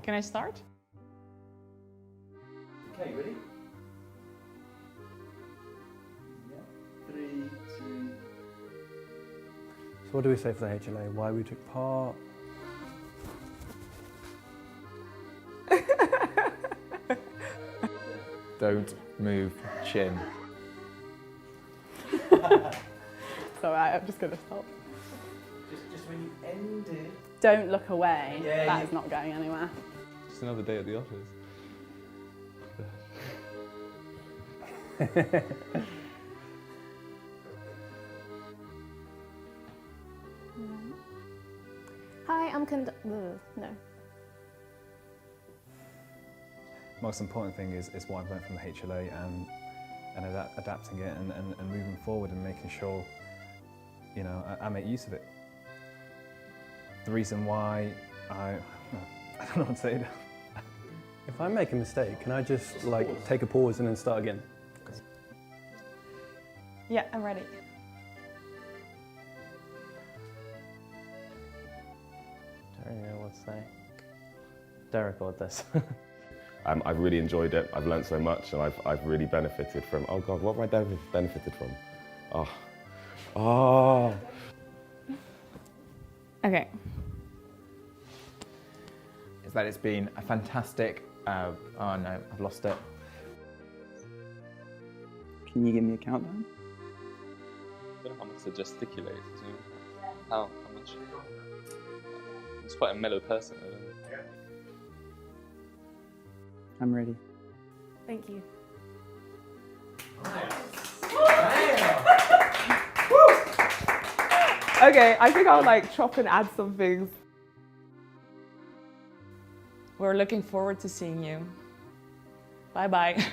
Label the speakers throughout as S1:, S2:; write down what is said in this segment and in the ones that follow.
S1: Can I start?
S2: Okay, ready? Yeah. 3, 2.
S3: So what do we say for the HLA? Why we took part?
S4: Don't move chin.
S1: It's alright, I'm just going to stop.
S2: Just when you ended.
S1: Don't look away.
S2: Yeah,
S1: That is not going anywhere.
S4: Just another day at the office.
S5: Hi, I'm no.
S3: Most important thing is what I've learned from the HLA and adapting it and moving forward and making sure, you know, I make use of it. The reason why I don't know what to say now. If I make a mistake, can I just take a pause and then start again?
S1: Yeah, I'm ready.
S6: Don't really know what to say. Don't record this.
S7: I've really enjoyed it. I've learned so much, and I've really benefited from. Oh God, what have I benefited from? Oh.
S1: Okay.
S4: Is that it's been a fantastic. Oh no, I've lost it.
S8: Can you give me a countdown?
S9: I don't know how much to gesticulate. How much? It's quite a mellow person. I don't know.
S8: I'm ready.
S5: Thank you.
S1: Okay, I think I'll chop and add some things. We're looking forward to seeing you. Bye-bye.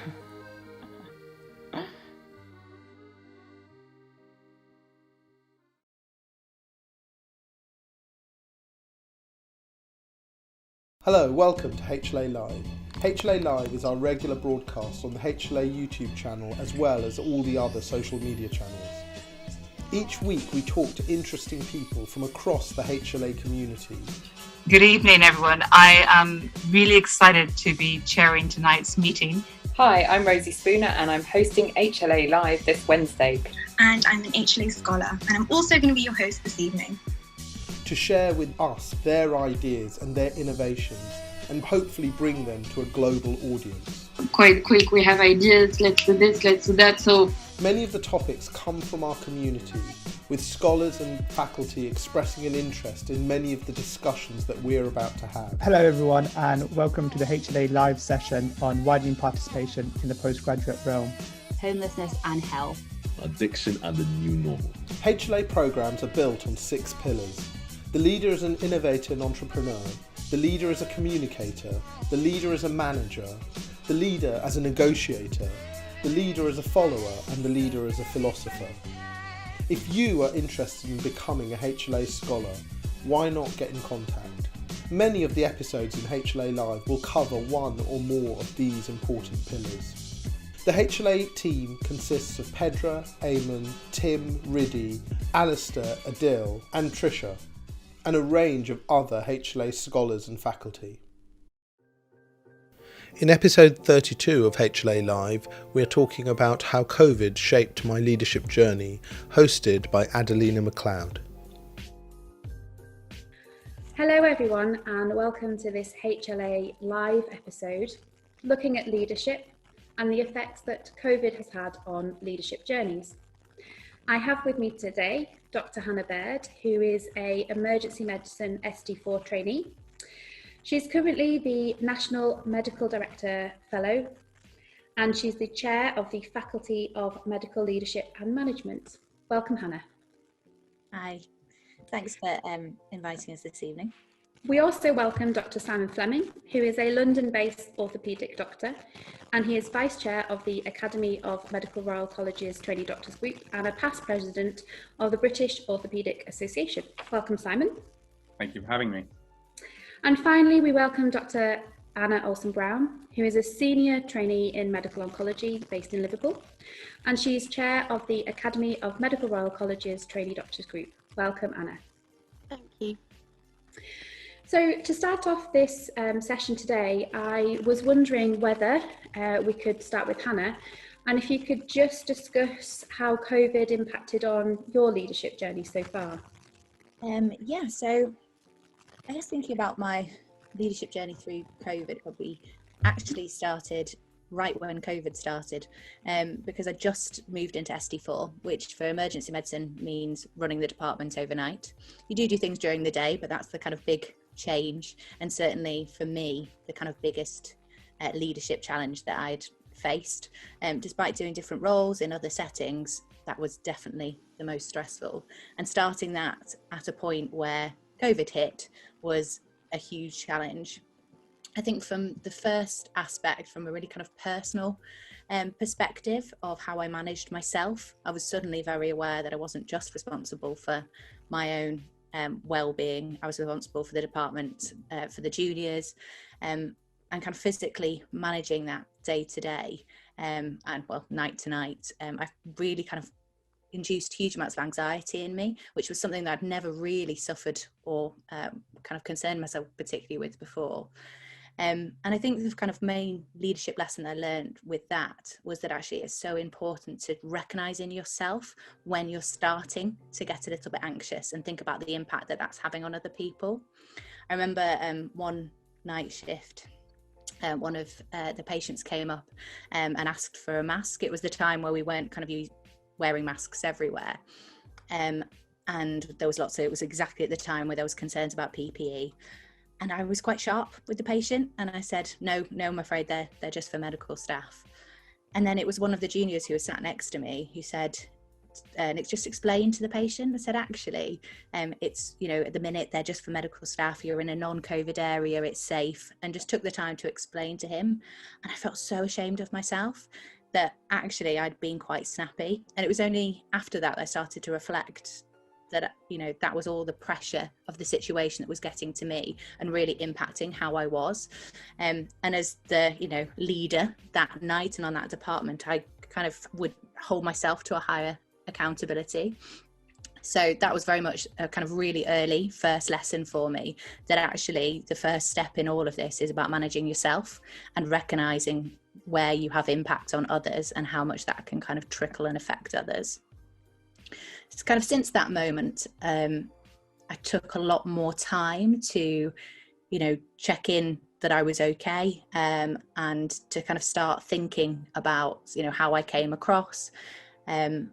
S10: Hello, welcome to HLA Live. HLA Live is our regular broadcast on the HLA YouTube channel as well as all the other social media channels. Each week we talk to interesting people from across the HLA community.
S11: Good evening everyone. I am really excited to be chairing tonight's meeting.
S12: Hi, I'm Rosie Spooner and I'm hosting HLA Live this Wednesday.
S13: And I'm an HLA scholar and I'm also going to be your host this evening.
S10: To share with us their ideas and their innovations and hopefully bring them to a global audience.
S14: Quite quick, we have ideas, let's do this, let's do that, so...
S10: Many of the topics come from our community, with scholars and faculty expressing an interest in many of the discussions that we're about to have.
S15: Hello everyone and welcome to the HLA Live session on widening participation in the postgraduate realm.
S16: Homelessness and health.
S17: Addiction and the new normal.
S10: HLA programmes are built on 6 pillars. The leader is an innovator and entrepreneur. The leader is a communicator. The leader is a manager. The leader as a negotiator. The leader is a follower. And the leader is a philosopher. If you are interested in becoming a HLA scholar, why not get in contact? Many of the episodes in HLA Live will cover one or more of these important pillars. The HLA team consists of Pedra, Eamon, Tim, Riddy, Alistair, Adil and Trisha, and a range of other HLA scholars and faculty. In episode 32 of HLA Live, we're talking about how COVID shaped my leadership journey, hosted by Adelina McLeod.
S18: Hello everyone and welcome to this HLA Live episode, looking at leadership and the effects that COVID has had on leadership journeys. I have with me today Dr. Hannah Baird, who is an emergency medicine SD4 trainee. She's currently the National Medical Director Fellow, and she's the Chair of the Faculty of Medical Leadership and Management. Welcome, Hannah.
S16: Hi, thanks for inviting us this evening.
S18: We also welcome Dr. Simon Fleming, who is a London-based orthopaedic doctor, and he is Vice Chair of the Academy of Medical Royal College's Trainee Doctors Group and a past President of the British Orthopaedic Association. Welcome, Simon.
S19: Thank you for having me.
S18: And finally, we welcome Dr. Anna Olsen-Brown, who is a Senior Trainee in Medical Oncology based in Liverpool, and she's Chair of the Academy of Medical Royal College's Trainee Doctors Group. Welcome, Anna.
S16: Thank you.
S18: So to start off this session today, I was wondering whether we could start with Hannah, and if you could just discuss how COVID impacted on your leadership journey so far.
S16: Yeah, so I guess thinking about my leadership journey through COVID probably actually started right when COVID started, because I just moved into SD4, which for emergency medicine means running the department overnight. You do things during the day, but that's the kind of big change, and certainly for me the kind of biggest leadership challenge that I'd faced. Despite doing different roles in other settings, that was definitely the most stressful, and starting that at a point where COVID hit was a huge challenge. I think from the first aspect, from a really kind of personal perspective of how I managed myself, I was suddenly very aware that I wasn't just responsible for my own well-being. I was responsible for the department, for the juniors, and kind of physically managing that day to day, and well, night to night. I really kind of induced huge amounts of anxiety in me, which was something that I'd never really suffered or kind of concerned myself particularly with before. And I think the kind of main leadership lesson I learned with that was that actually it's so important to recognise in yourself when you're starting to get a little bit anxious and think about the impact that that's having on other people. I remember one night shift, one of the patients came up and asked for a mask. It was the time where we weren't kind of wearing masks everywhere. And there was it was exactly at the time where there was concerns about PPE. And I was quite sharp with the patient, and I said, no, I'm afraid they're just for medical staff. And then it was one of the juniors who was sat next to me who said, and it's just explained to the patient. I said, actually, it's, at the minute they're just for medical staff. You're in a non-COVID area, it's safe. And just took the time to explain to him. And I felt so ashamed of myself that actually I'd been quite snappy. And it was only after that I started to reflect that that was all the pressure of the situation that was getting to me and really impacting how I was, and as the leader that night and on that department, I kind of would hold myself to a higher accountability. So that was very much a kind of really early first lesson for me, that actually the first step in all of this is about managing yourself and recognizing where you have impact on others and how much that can kind of trickle and affect others. It's kind of since that moment, I took a lot more time to, check in that I was okay, and to kind of start thinking about, how I came across. And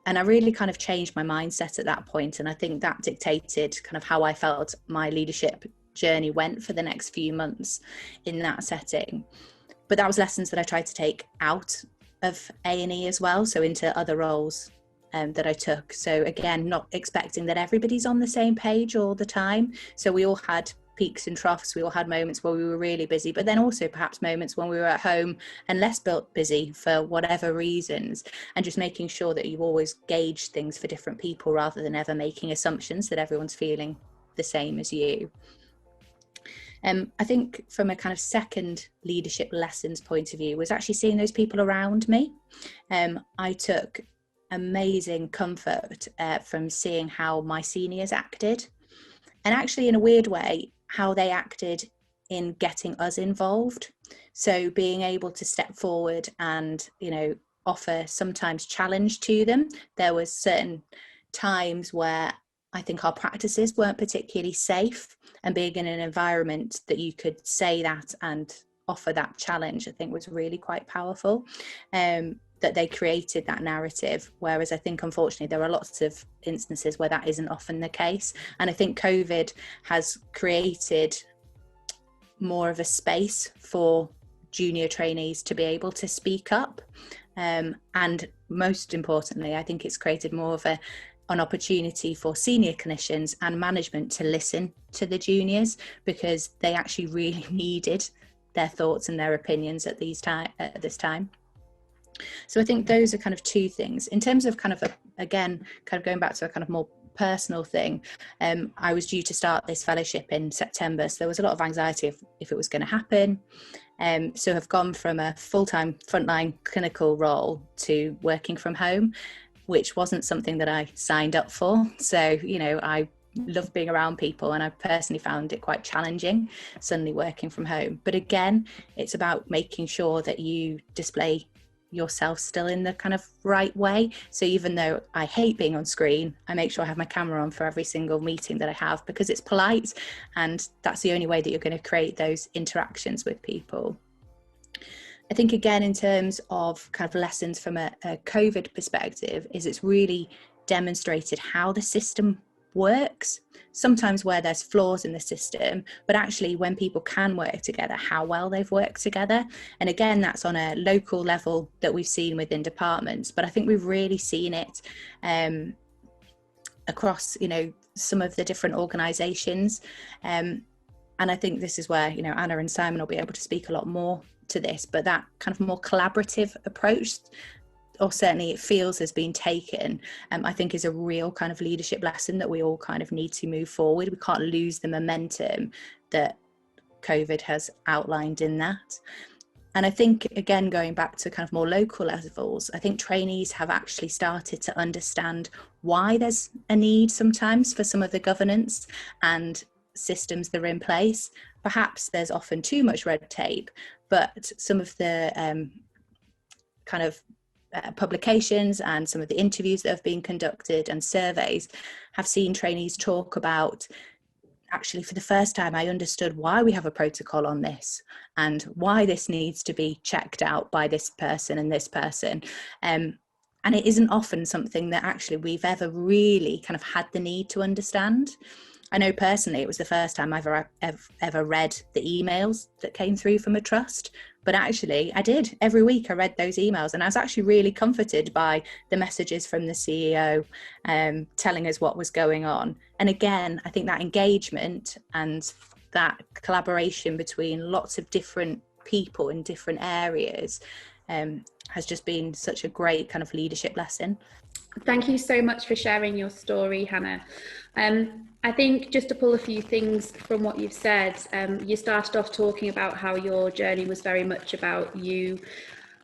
S16: I really kind of changed my mindset at that point. And I think that dictated kind of how I felt my leadership journey went for the next few months in that setting. But that was lessons that I tried to take out of A&E as well, so into other roles that I took. So again, not expecting that everybody's on the same page all the time. So we all had peaks and troughs. We all had moments where we were really busy, but then also perhaps moments when we were at home and less busy for whatever reasons, and just making sure that you always gauge things for different people rather than ever making assumptions that everyone's feeling the same as you. I think from a kind of second leadership lessons point of view was actually seeing those people around me. I took amazing comfort from seeing how my seniors acted, and actually in a weird way how they acted in getting us involved. So being able to step forward and offer sometimes challenge to them. There was certain times where I think our practices weren't particularly safe, and being in an environment that you could say that and offer that challenge, I think was really quite powerful. That they created that narrative, whereas I think unfortunately there are lots of instances where that isn't often the case. And I think COVID has created more of a space for junior trainees to be able to speak up, and most importantly I think it's created more of an opportunity for senior clinicians and management to listen to the juniors, because they actually really needed their thoughts and their opinions at this time. So I think those are kind of two things. In terms of kind of again going back to a kind of more personal thing, I was due to start this fellowship in September, so there was a lot of anxiety if it was going to happen. So I've gone from a full-time frontline clinical role to working from home, which wasn't something that I signed up for. So I love being around people, and I personally found it quite challenging suddenly working from home. But again, it's about making sure that you display yourself still in the kind of right way. So even though I hate being on screen, I make sure I have my camera on for every single meeting that I have, because it's polite, and that's the only way that you're going to create those interactions with people. I think again, in terms of kind of lessons from a COVID perspective, is it's really demonstrated how the system works, sometimes where there's flaws in the system, but actually when people can work together, how well they've worked together. And again, that's on a local level that we've seen within departments, but I think we've really seen it across, you know, some of the different organisations. And I think this is where, you know, Anna and Simon will be able to speak a lot more to this, but that kind of more collaborative approach, or certainly it feels has been taken, I think is a real kind of leadership lesson that we all kind of need to move forward. We can't lose the momentum that COVID has outlined in that. And I think, again, going back to kind of more local levels, I think trainees have actually started to understand why there's a need sometimes for some of the governance and systems that are in place. Perhaps there's often too much red tape, but some of the kind of publications and some of the interviews that have been conducted and surveys have seen trainees talk about, actually for the first time I understood why we have a protocol on this and why this needs to be checked out by this person and this person. And it isn't often something that actually we've ever really kind of had the need to understand. I know personally it was the first time I've ever read the emails that came through from a trust, but actually I did. Every week I read those emails, and I was actually really comforted by the messages from the CEO telling us what was going on. And again, I think that engagement and that collaboration between lots of different people in different areas has just been such a great kind of leadership lesson.
S18: Thank you so much for sharing your story, Hannah. I think just to pull a few things from what you've said, you started off talking about how your journey was very much about you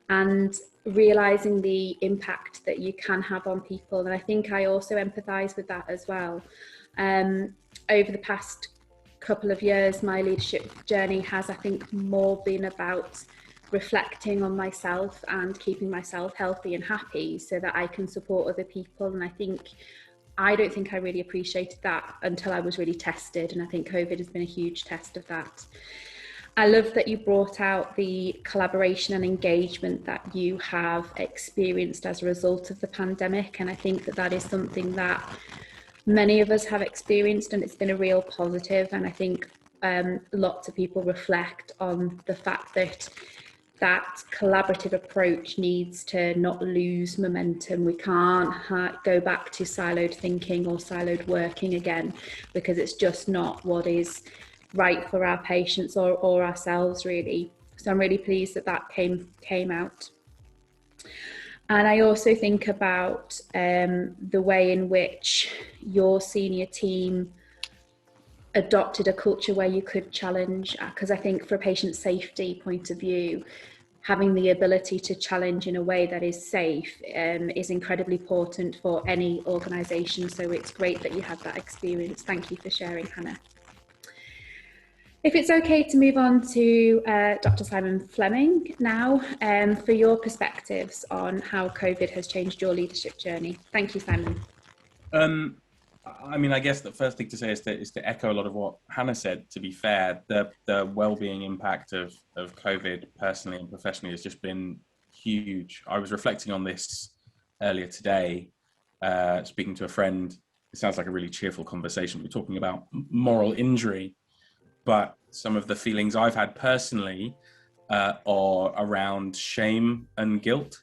S18: and realising the impact that you can have on people. And I think I also empathise with that as well. Over the past couple of years, my leadership journey has, I think, more been about reflecting on myself and keeping myself healthy and happy so that I can support other people. And I don't think I really appreciated that until I was really tested, and I think COVID has been a huge test of that. I love that you brought out the collaboration and engagement that you have experienced as a result of the pandemic, and I think that that is something that many of us have experienced, and it's been a real positive. And I think lots of people reflect on the fact that that collaborative approach needs to not lose momentum. We can't go back to siloed thinking or siloed working again, because it's just not what is right for our patients or ourselves, really. So I'm really pleased that that came out. And I also think about the way in which your senior team adopted a culture where you could challenge, because I think for a patient safety point of view, having the ability to challenge in a way that is safe is incredibly important for any organisation. So it's great that you had that experience. Thank you for sharing, Hannah. If it's okay to move on to Dr. Simon Fleming now, for your perspectives on how COVID has changed your leadership journey. Thank you, Simon.
S19: I mean, I guess the first thing to say is to echo a lot of what Hannah said. To be fair, the well-being impact of COVID personally and professionally has just been huge. I was reflecting on this earlier today, speaking to a friend. It sounds like a really cheerful conversation. We're talking about moral injury, but some of the feelings I've had personally are around shame and guilt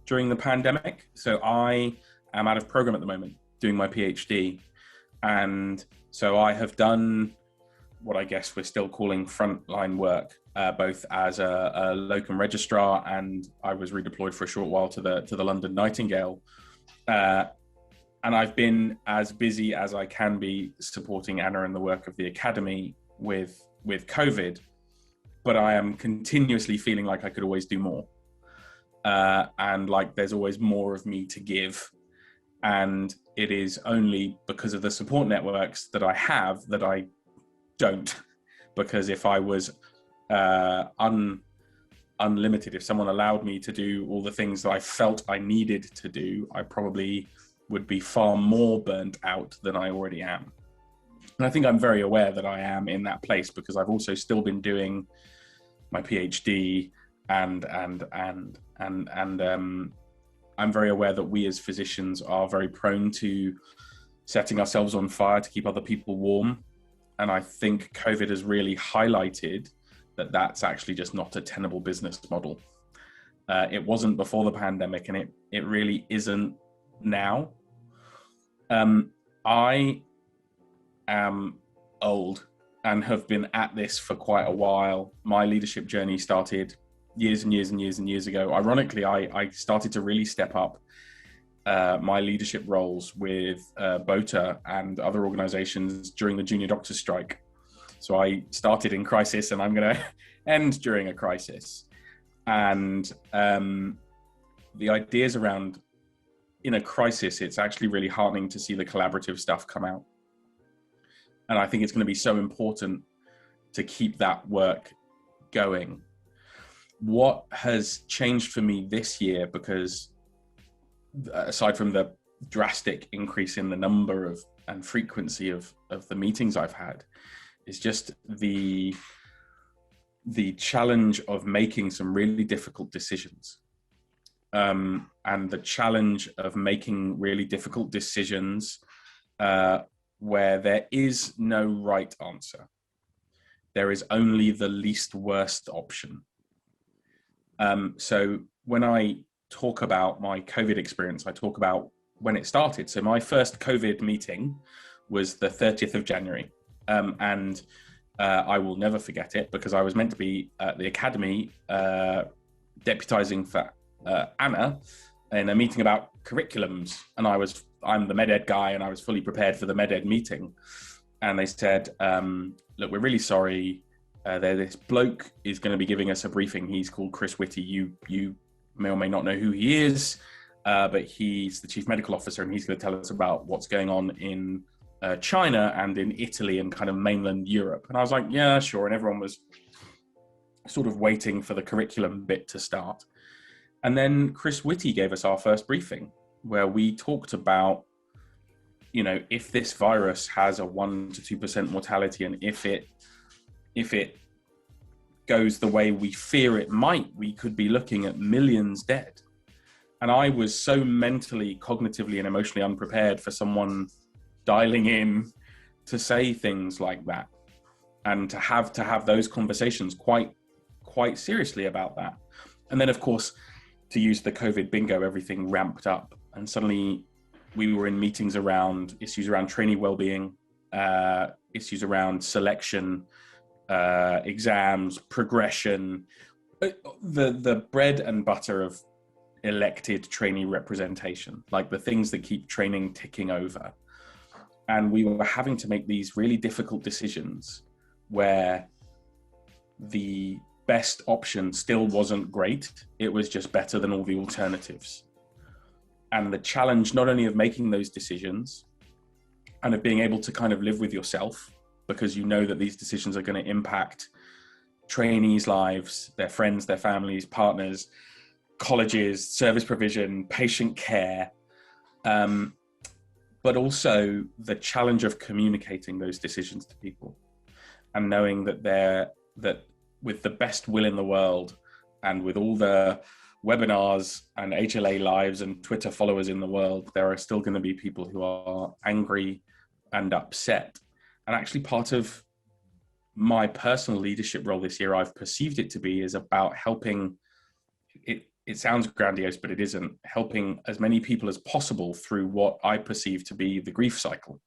S19: during the pandemic. So I am out of program at the moment, doing my PhD. And so I have done what I guess we're still calling frontline work, both as a locum registrar, and I was redeployed for a short while to the London Nightingale. And I've been as busy as I can be supporting Anna and the work of the Academy with COVID, but I am continuously feeling like I could always do more. And like there's always more of me to give. And it is only because of the support networks that I have that I don't. Because if I was unlimited, if someone allowed me to do all the things that I felt I needed to do, I probably would be far more burnt out than I already am. And I think I'm very aware that I am in that place, because I've also still been doing my PhD and I'm very aware that we as physicians are very prone to setting ourselves on fire to keep other people warm. And I think COVID has really highlighted that that's actually just not a tenable business model. It wasn't before the pandemic, and it really isn't now. I am old and have been at this for quite a while. My leadership journey started years and years and years and years ago. Ironically, I started to really step up my leadership roles with BOTA and other organizations during the junior doctors strike. So I started in crisis, and I'm going to end during a crisis. And the ideas around, in a crisis, it's actually really heartening to see the collaborative stuff come out. And I think it's going to be so important to keep that work going. What has changed for me this year, because aside from the drastic increase in the number of and frequency of the meetings I've had, is just the challenge of making some really difficult decisions. And the challenge of making really difficult decisions where there is no right answer. There is only the least worst option. So when I talk about my COVID experience, I talk about when it started. So my first COVID meeting was the 30th of January. And I will never forget it, because I was meant to be at the academy deputizing for Anna in a meeting about curriculums. And I'm the med-ed guy, and I was fully prepared for the med-ed meeting. And they said, look, we're really sorry. This bloke is going to be giving us a briefing. He's called Chris Whitty. You may or may not know who he is, but he's the chief medical officer, and he's going to tell us about what's going on in China and in Italy and kind of mainland Europe. And I was like, yeah, sure. And everyone was sort of waiting for the curriculum bit to start. And then Chris Whitty gave us our first briefing, where we talked about, if this virus has a 1 to 2% mortality, and if it goes the way we fear it might, we could be looking at millions dead. And I was so mentally, cognitively, and emotionally unprepared for someone dialing in to say things like that, and to have those conversations quite seriously about that. And then, of course, to use the COVID bingo, everything ramped up, and suddenly we were in meetings around issues around trainee well-being, issues around selection, exams, progression, the bread and butter of elected trainee representation, like the things that keep training ticking over. And we were having to make these really difficult decisions where the best option still wasn't great. It was just better than all the alternatives. And the challenge not only of making those decisions and of being able to kind of live with yourself, because you know that these decisions are going to impact trainees' lives, their friends, their families, partners, colleges, service provision, patient care, but also the challenge of communicating those decisions to people, and knowing that with the best will in the world, and with all the webinars and HLA lives and Twitter followers in the world, there are still going to be people who are angry and upset. And actually, part of my personal leadership role this year, I've perceived it to be, is about helping, it sounds grandiose, but it isn't, helping as many people as possible through what I perceive to be the grief cycle.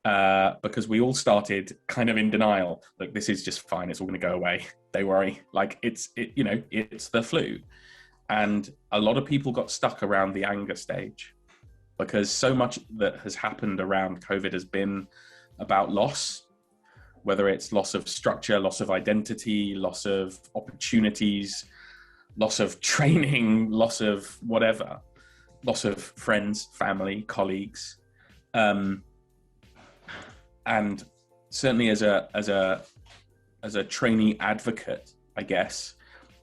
S19: Because we all started kind of in denial. Like, this is just fine, it's all going to go away, don't worry. Like, it's the flu. And a lot of people got stuck around the anger stage, because so much that has happened around COVID has been about loss, whether it's loss of structure, loss of identity, loss of opportunities, loss of training, loss of whatever. loss of friends, family, colleagues, and certainly as a trainee advocate, I guess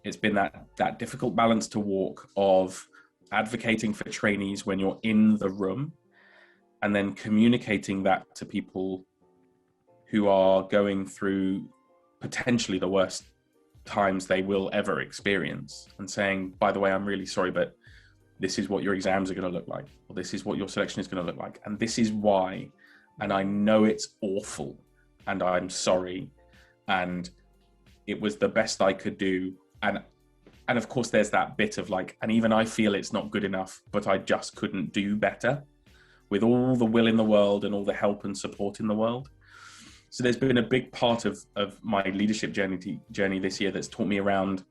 S19: it's been that difficult balance to walk of advocating for trainees when you're in the room, and then communicating that to people who are going through potentially the worst times they will ever experience, and saying, by the way, I'm really sorry, but this is what your exams are going to look like, or this is what your selection is going to look like, and this is why, and I know it's awful, and I'm sorry, and it was the best I could do, and of course there's that bit of like, and even I feel it's not good enough, but I just couldn't do better, with all the will in the world and all the help and support in the world. So there's been a big part of my leadership journey this year that's taught me around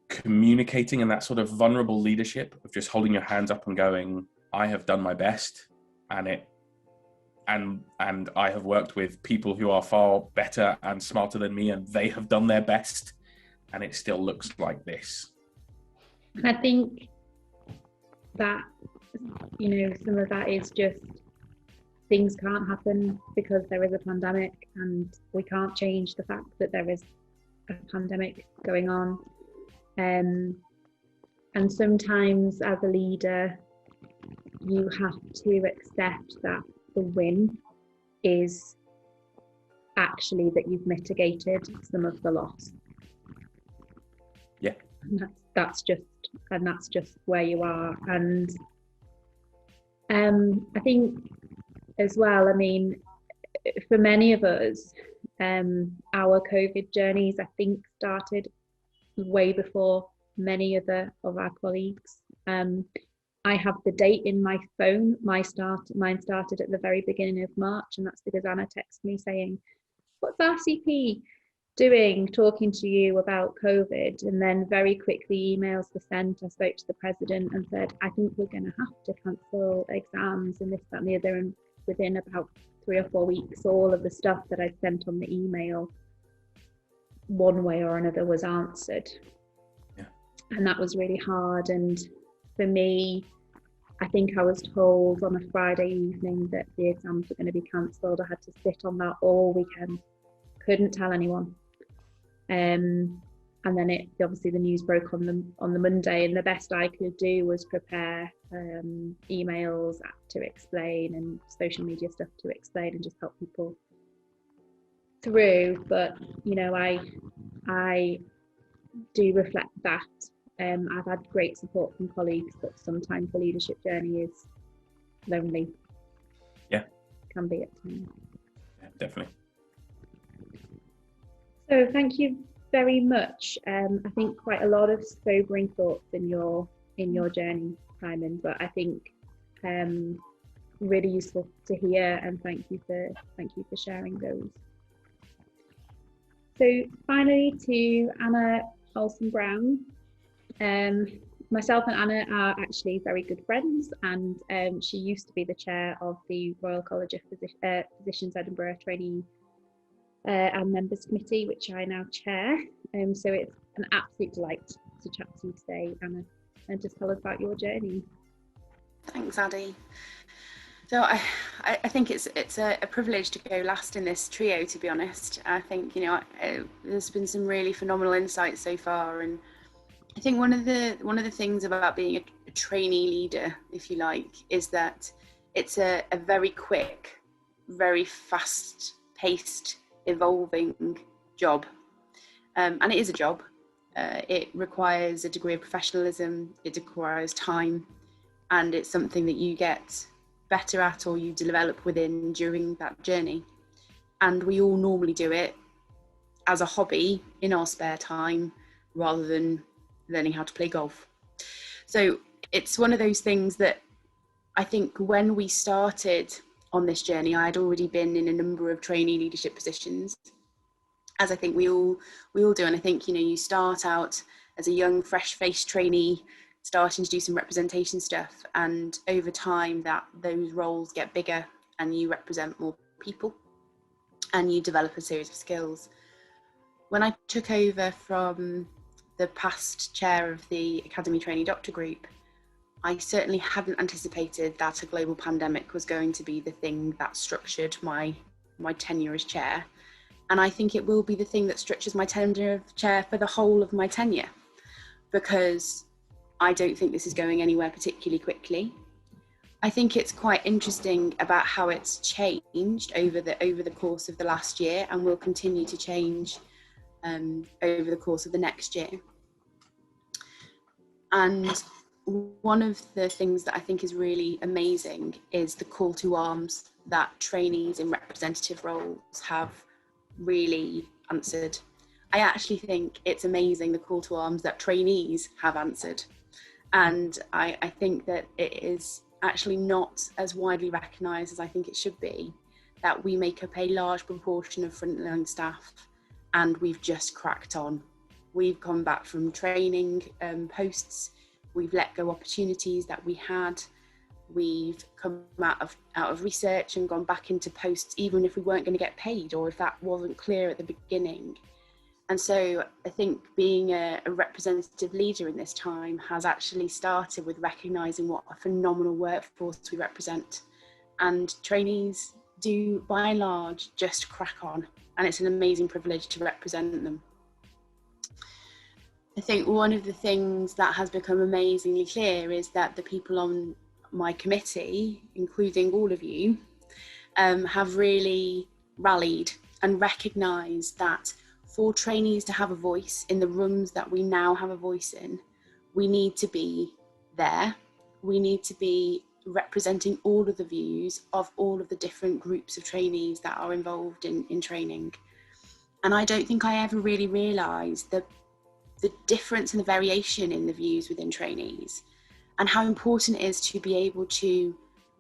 S19: communicating, and that sort of vulnerable leadership of just holding your hands up and going, I have done my best, and I have worked with people who are far better and smarter than me, and they have done their best, and it still looks like this.
S18: I think that, some of that is just things can't happen because there is a pandemic, and we can't change the fact that there is a pandemic going on. And sometimes as a leader, you have to accept that the win is actually that you've mitigated some of the loss.
S19: Yeah.
S18: And that's just where you are. And I think as well, for many of us, our COVID journeys, I think, started way before many of our colleagues. I have the date in my phone. Mine started at the very beginning of March, and that's because Anna texted me saying, "What's RCP doing, talking to you about COVID?" And then very quickly emails were sent. I spoke to the president and said, "I think we're going to have to cancel exams and this, that, and the other." And within about 3 or 4 weeks, all of the stuff that I sent on the email, one way or another, was answered.
S19: Yeah.
S18: And that was really hard. And for me, I think I was told on a Friday evening that the exams were going to be cancelled. I had to sit on that all weekend, couldn't tell anyone. And then obviously the news broke on the Monday, and the best I could do was prepare emails to explain and social media stuff to explain and just help people through. But I do reflect that. I've had great support from colleagues, but sometimes the leadership journey is lonely.
S19: Yeah.
S18: Can be at times.
S19: Yeah, definitely.
S18: So thank you very much. I think quite a lot of sobering thoughts in your journey, Simon, but I think really useful to hear, and thank you for sharing those. So finally, to Anna Olsen Brown. Myself and Anna are actually very good friends, and she used to be the chair of the Royal College of Physicians Edinburgh Trainee and Members Committee, which I now chair. So it's an absolute delight to chat to you today, Anna, and just tell us about your journey.
S20: Thanks, Addie. So I think it's a privilege to go last in this trio, to be honest. I think there's been some really phenomenal insights so far, and I think one of the things about being a trainee leader, if you like, is that it's a very quick, very fast-paced, evolving job, and it is a job. It requires a degree of professionalism. It requires time, and it's something that you get better at or you develop within during that journey. And we all normally do it as a hobby in our spare time rather than learning how to play golf. So it's one of those things that I think when we started on this journey, I had already been in a number of trainee leadership positions, as I think we all do. And I think, you start out as a young, fresh-faced trainee, starting to do some representation stuff, and over time those roles get bigger and you represent more people and you develop a series of skills. When I took over from the past chair of the Academy Trainee Doctor Group, I certainly hadn't anticipated that a global pandemic was going to be the thing that structured my tenure as chair. And I think it will be the thing that structures my tenure of chair for the whole of my tenure, because I don't think this is going anywhere particularly quickly. I think it's quite interesting about how it's changed over the course of the last year, and will continue to change over the course of the next year. And one of the things that I think is really amazing is the call to arms that trainees in representative roles have really answered. I actually think it's amazing the call to arms that trainees have answered. And I think that it is actually not as widely recognised as I think it should be, that we make up a large proportion of frontline staff and we've just cracked on. We've come back from training posts, we've let go opportunities that we had, we've come out of research and gone back into posts even if we weren't going to get paid or if that wasn't clear at the beginning. And so I think being a representative leader in this time has actually started with recognising what a phenomenal workforce we represent. And trainees do, by and large, just crack on. And it's an amazing privilege to represent them. I think one of the things that has become amazingly clear is that the people on my committee, including all of you, have really rallied and recognised that for trainees to have a voice in the rooms that we now have a voice in, we need to be there. We need to be representing all of the views of all of the different groups of trainees that are involved in training. And I don't think I ever really realised the difference and the variation in the views within trainees, and how important it is to be able to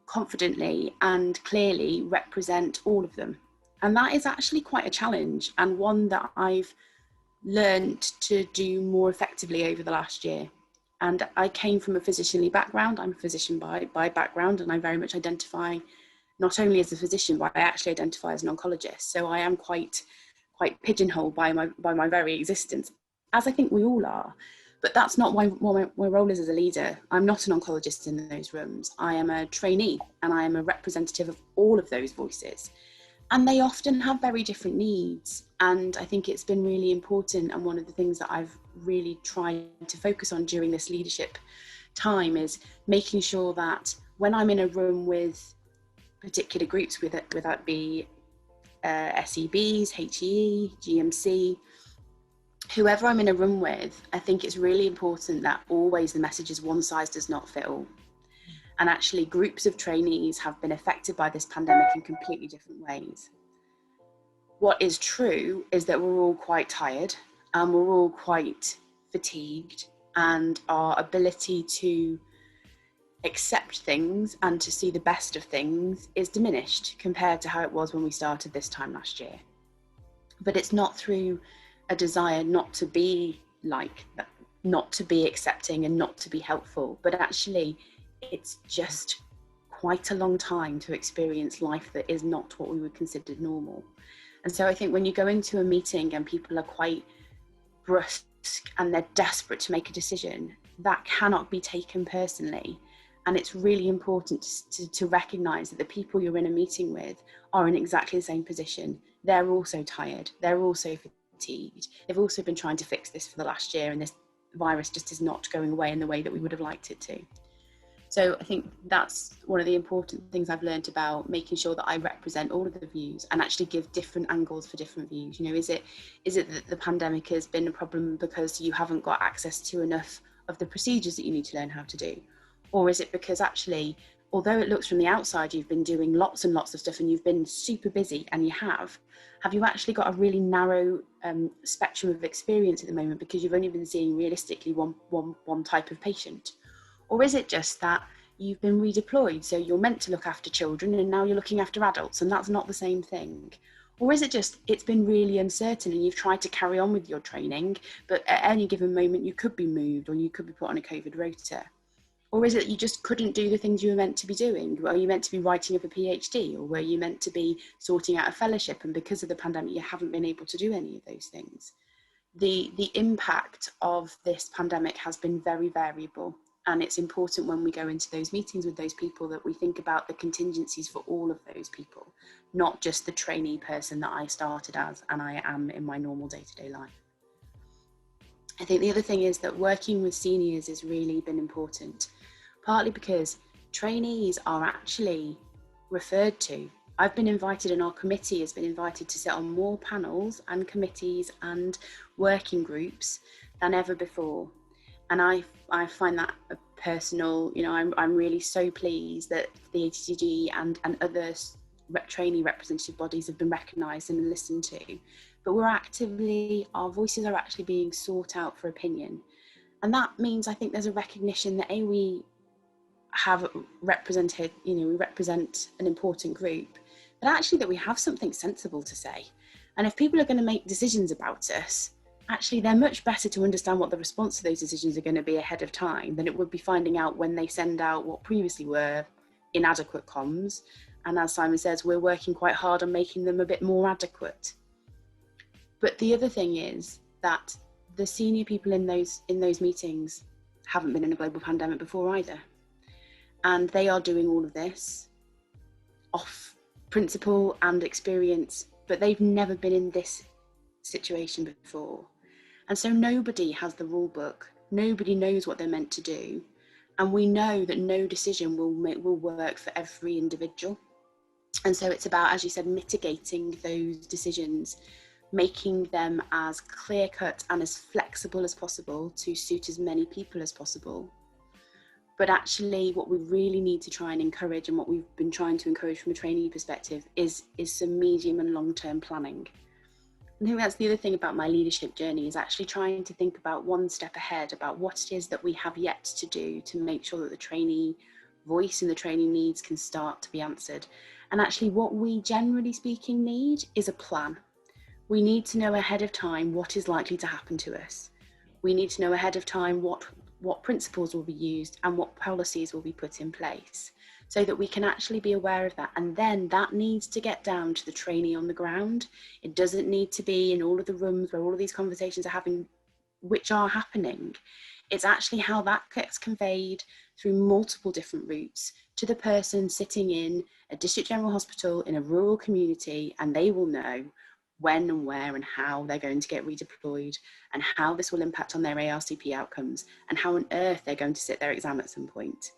S20: confidently and clearly represent all of them. And that is actually quite a challenge, and one that I've learned to do more effectively over the last year. And I came from a physicianly background. I'm a physician by background, and I very much identify not only as a physician, but I actually identify as an oncologist. So I am quite pigeonholed by my very existence, as I think we all are. But that's not what my role is as a leader. I'm not an oncologist in those rooms. I am a trainee, and I am a representative of all of those voices. And they often have very different needs. And I think it's been really important. And one of the things that I've really tried to focus on during this leadership time is making sure that when I'm in a room with particular groups, whether that be SEBs, HEE, GMC, whoever I'm in a room with, I think it's really important that always the message is one size does not fit all. And actually groups of trainees have been affected by this pandemic in completely different ways. What is true is that we're all quite tired and we're all quite fatigued, and our ability to accept things and to see the best of things is diminished compared to how it was when we started this time last year. But it's not through a desire not to be like that, not to be accepting and not to be helpful, but actually it's just quite a long time to experience life that is not what we would consider normal. And so I think when you go into a meeting and people are quite brusque and they're desperate to make a decision, that cannot be taken personally. And it's really important to recognise that the people you're in a meeting with are in exactly the same position. They're also tired, they're also fatigued. They've also been trying to fix this for the last year, and this virus just is not going away in the way that we would have liked it to. So I think that's one of the important things I've learned about making sure that I represent all of the views and actually give different angles for different views. You know, is it that the pandemic has been a problem because you haven't got access to enough of the procedures that you need to learn how to do? Or is it because actually, although it looks from the outside you've been doing lots and lots of stuff and you've been super busy, and you have you actually got a really narrow spectrum of experience at the moment because you've only been seeing realistically one type of patient? Or is it just that you've been redeployed, so you're meant to look after children and now you're looking after adults, and that's not the same thing? Or is it just it's been really uncertain and you've tried to carry on with your training, but at any given moment you could be moved or you could be put on a COVID rota? Or is it you just couldn't do the things you were meant to be doing? Were you meant to be writing up a PhD, or were you meant to be sorting out a fellowship, and because of the pandemic you haven't been able to do any of those things? The impact of this pandemic has been very variable. And it's important when we go into those meetings with those people that we think about the contingencies for all of those people, not just the trainee person that I started as and I am in my normal day-to-day life. I think the other thing is that working with seniors has really been important, partly because trainees are actually referred to. I've been invited, and our committee has been invited to sit on more panels and committees and working groups than ever before. And I find that a personal, you know, I'm really so pleased that the ATTG and other trainee representative bodies have been recognised and listened to. But our voices are actually being sought out for opinion. And that means I think there's a recognition that we have represented, you know, we represent an important group, but actually that we have something sensible to say. And if people are going to make decisions about us, actually they're much better to understand what the response to those decisions are going to be ahead of time than it would be finding out when they send out what previously were inadequate comms. And as Simon says, we're working quite hard on making them a bit more adequate. But the other thing is that the senior people in those meetings haven't been in a global pandemic before either. And they are doing all of this off principle and experience, but they've never been in this situation before. And so nobody has the rule book, nobody knows what they're meant to do. And we know that no decision will work for every individual. And so it's about, as you said, mitigating those decisions, making them as clear-cut and as flexible as possible to suit as many people as possible. But actually what we really need to try and encourage, and what we've been trying to encourage from a trainee perspective, is some medium and long-term planning. I think that's the other thing about my leadership journey, is actually trying to think about one step ahead about what it is that we have yet to do to make sure that the trainee voice and the trainee needs can start to be answered. And actually what we generally speaking need is a plan. We need to know ahead of time what is likely to happen to us. We need to know ahead of time what principles will be used and what policies will be put in place, so that we can actually be aware of that. And then that needs to get down to the trainee on the ground. It doesn't need to be in all of the rooms where all of these conversations are happening. It's actually how that gets conveyed through multiple different routes to the person sitting in a district general hospital in a rural community, and they will know when and where and how they're going to get redeployed, and how this will impact on their ARCP outcomes, and how on earth they're going to sit their exam at some point.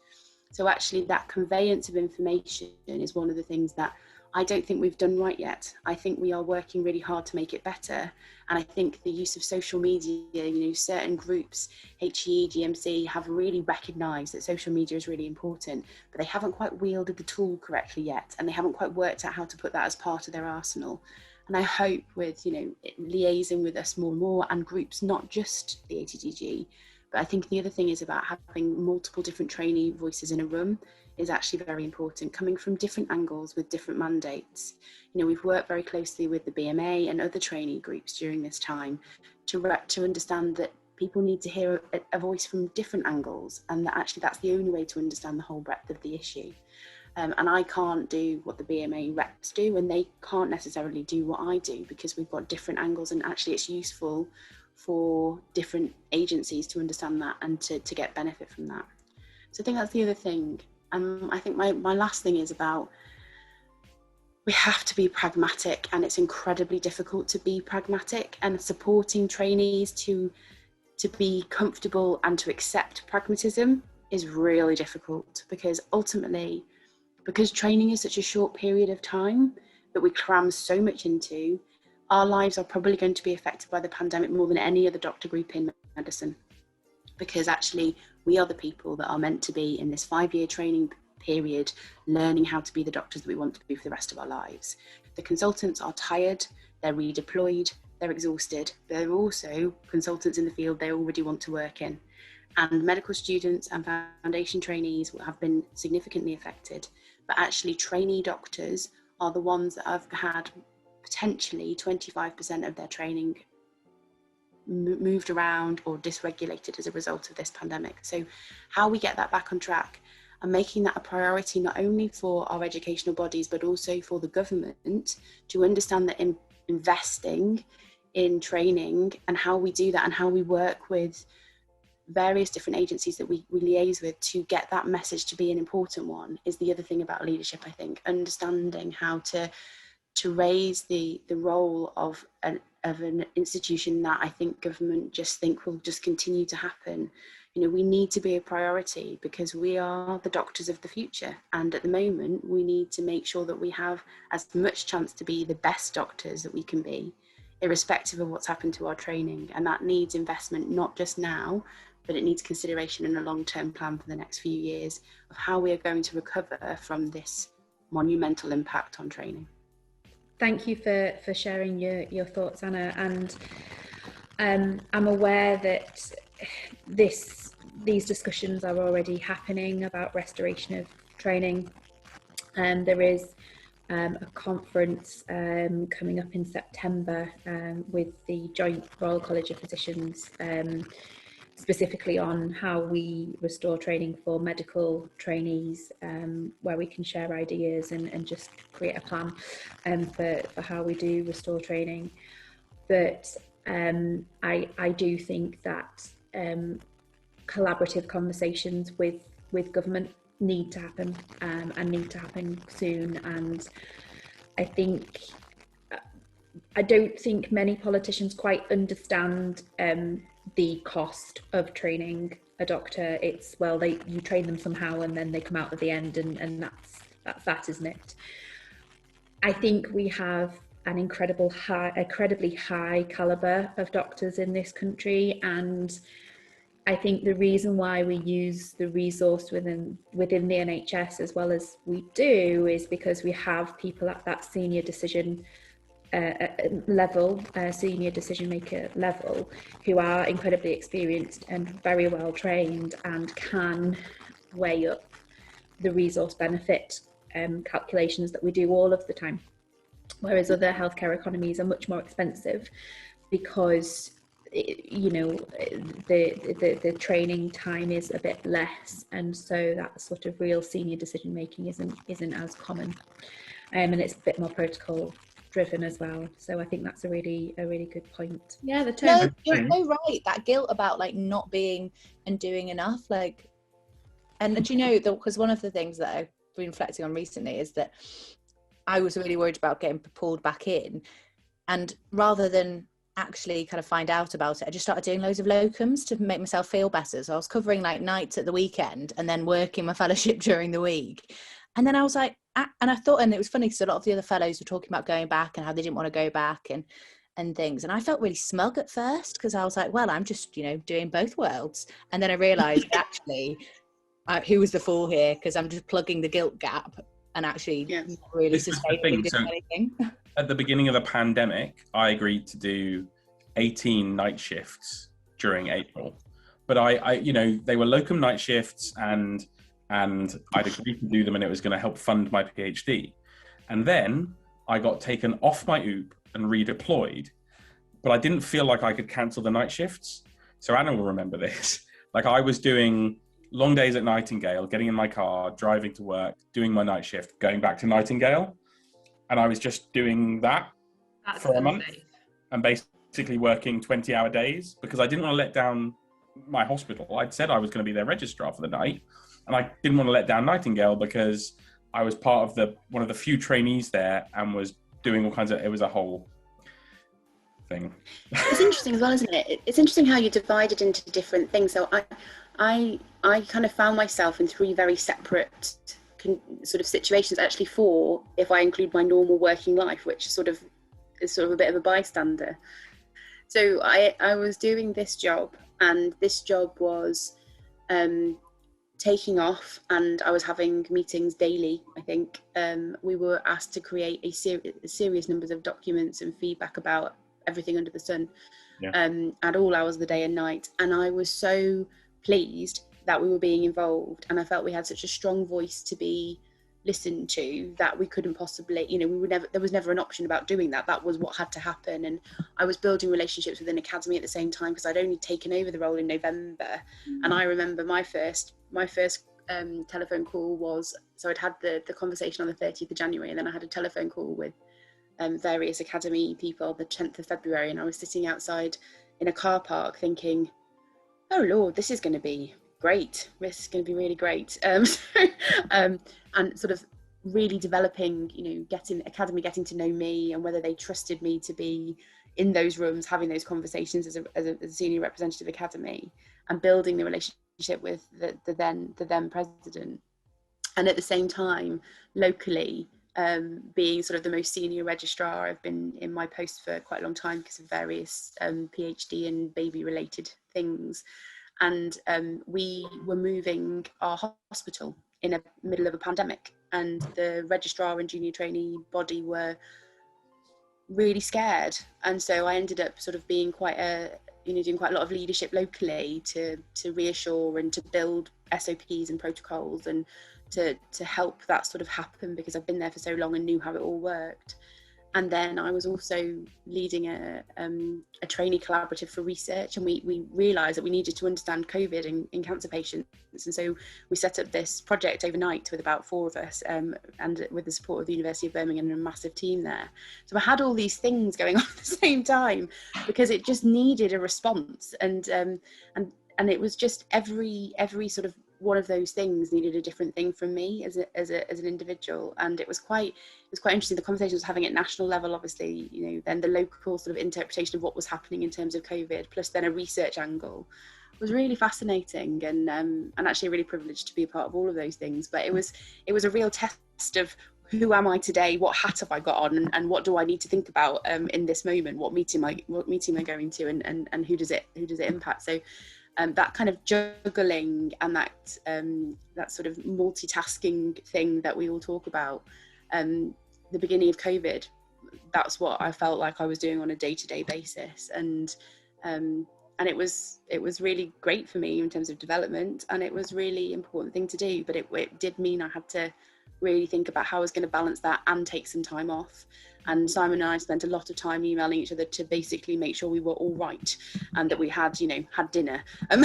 S20: So actually that conveyance of information is one of the things that I don't think we've done right yet. I think we are working really hard to make it better. And I think the use of social media, you know, certain groups, HE, GMC, have really recognised that social media is really important, but they haven't quite wielded the tool correctly yet, and they haven't quite worked out how to put that as part of their arsenal. And I hope with, you know, liaising with us more and more, and groups, not just the ATTG, but I think the other thing is about having multiple different trainee voices in a room is actually very important, coming from different angles with different mandates. You know, we've worked very closely with the BMA and other trainee groups during this time to understand that people need to hear a voice from different angles, and that actually that's the only way to understand the whole breadth of the issue. And I can't do what the BMA reps do, and they can't necessarily do what I do, because we've got different angles, and actually it's useful for different agencies to understand that and to get benefit from that. So I think that's the other thing. I think my last thing is about, we have to be pragmatic, and it's incredibly difficult to be pragmatic, and supporting trainees to be comfortable and to accept pragmatism is really difficult, because ultimately, because training is such a short period of time that we cram so much into, our lives are probably going to be affected by the pandemic more than any other doctor group in medicine, because actually we are the people that are meant to be in this 5-year training period learning how to be the doctors that we want to be for the rest of our lives. The consultants are tired, they're redeployed, they're exhausted, but they're also consultants in the field they already want to work in. And medical students and foundation trainees have been significantly affected, but actually trainee doctors are the ones that have had potentially 25% of their training moved around or dysregulated as a result of this pandemic. So how we get that back on track and making that a priority, not only for our educational bodies, but also for the government to understand that investing in training and how we do that, and how we work with various different agencies that we liaise with to get that message to be an important one is the other thing about leadership. I think understanding how to raise the role of an institution that I think government just think will just continue to happen. You know, we need to be a priority because we are the doctors of the future, and at the moment we need to make sure that we have as much chance to be the best doctors that we can be, irrespective of what's happened to our training. And that needs investment, not just now, but it needs consideration and a long-term plan for the next few years of how we are going to recover from this monumental impact on training.
S18: Thank you for sharing your thoughts, Anna. And I'm aware that these discussions are already happening about restoration of training. And there is a conference coming up in September with the Joint Royal College of Physicians, specifically on how we restore training for medical trainees, where we can share ideas and just create a plan for how we do restore training. But I do think that collaborative conversations with government need to happen and need to happen soon. And I don't think many politicians quite understand the cost of training a doctor. It's, well, you train them somehow and then they come out at the end, and that's that, isn't it? I think we have an incredibly high caliber of doctors in this country, and I think the reason why we use the resource within the NHS as well as we do is because we have people at that senior decision level, senior decision maker level, who are incredibly experienced and very well trained and can weigh up the resource benefit calculations that we do all of the time. Whereas other healthcare economies are much more expensive because, you know, the training time is a bit less, and so that sort of real senior decision making isn't as common, and it's a bit more protocol driven as well. So I think that's a really good point.
S16: Yeah, you're so right. That guilt about like not being and doing enough, like, and do you know, because one of the things that I've been reflecting on recently is that I was really worried about getting pulled back in, and rather than actually kind of find out about it, I just started doing loads of locums to make myself feel better. So I was covering like nights at the weekend and then working my fellowship during the week. And then I was like, and I thought, and it was funny because a lot of the other fellows were talking about going back and how they didn't want to go back and things. And I felt really smug at first because I was like, well, I'm just, you know, doing both worlds. And then I realised actually, who was the fool here? Because I'm just plugging the guilt gap and actually not really sustainably doing anything.
S19: At the beginning of the pandemic, I agreed to do 18 night shifts during April, but I you know, they were locum night shifts, and I'd agreed to do them, and it was going to help fund my PhD. And then I got taken off my OOP and redeployed, but I didn't feel like I could cancel the night shifts. So Anna will remember this. Like, I was doing long days at Nightingale, getting in my car, driving to work, doing my night shift, going back to Nightingale. And I was just doing that for a month and basically working 20-hour days because I didn't want to let down my hospital. I'd said I was going to be their registrar for the night, and I didn't want to let down Nightingale because I was part of one of the few trainees there and was doing all kinds of, it was a whole thing.
S20: It's interesting as well, isn't it? It's interesting how you divide it into different things. So I kind of found myself in three very separate sort of situations, actually four if I include my normal working life, which is sort of a bit of a bystander. So I was doing this job, and this job was taking off, and I was having meetings daily. I think we were asked to create a serious numbers of documents and feedback about everything under the sun, at all hours of the day and night. And I was so pleased that we were being involved, and I felt we had such a strong voice to be listened to that we couldn't possibly, you know, there was never an option about doing that. That was what had to happen. And I was building relationships within Academy at the same time because I'd only taken over the role in November. And I remember my first telephone call was, so I'd had the conversation on the 30th of January, and then I had a telephone call with various Academy people the 10th of February, and I was sitting outside in a car park thinking, oh Lord, this is going to be great. This is going to be really great. And sort of really developing, getting to know me, and whether they trusted me to be in those rooms, having those conversations as a senior representative academy, and building the relationship with the then president. And at the same time, locally, being sort of the most senior registrar. I've been in my post for quite a long time because of various PhD and baby related things. And we were moving our hospital in the middle of a pandemic, and the registrar and junior trainee body were really scared. And so I ended up sort of being doing quite a lot of leadership locally to reassure and to build SOPs and protocols, and to help that sort of happen, because I've been there for so long and knew how it all worked. And then I was also leading a trainee collaborative for research, and we realised that we needed to understand COVID in cancer patients. And so we set up this project overnight with about 4 of us, and with the support of the University of Birmingham and a massive team there. So I had all these things going on at the same time, because it just needed a response. And it was just every sort of one of those things needed a different thing from me as an individual. And it was quite interesting. The conversation I was having at national level, obviously, then the local sort of interpretation of what was happening in terms of COVID, plus then a research angle, was really fascinating, and actually really privileged to be a part of all of those things. But it was a real test of who am I today, what hat have I got on, and what do I need to think about in this moment, what meeting am I going to, and who does it impact. So that kind of juggling and that sort of multitasking thing that we all talk about, the beginning of COVID, that's what I felt like I was doing on a day-to-day basis, and it was really great for me in terms of development, and it was really important thing to do. But it did mean I had to really think about how I was going to balance that and take some time off. And Simon and I spent a lot of time emailing each other to basically make sure we were all right, and that we had dinner. And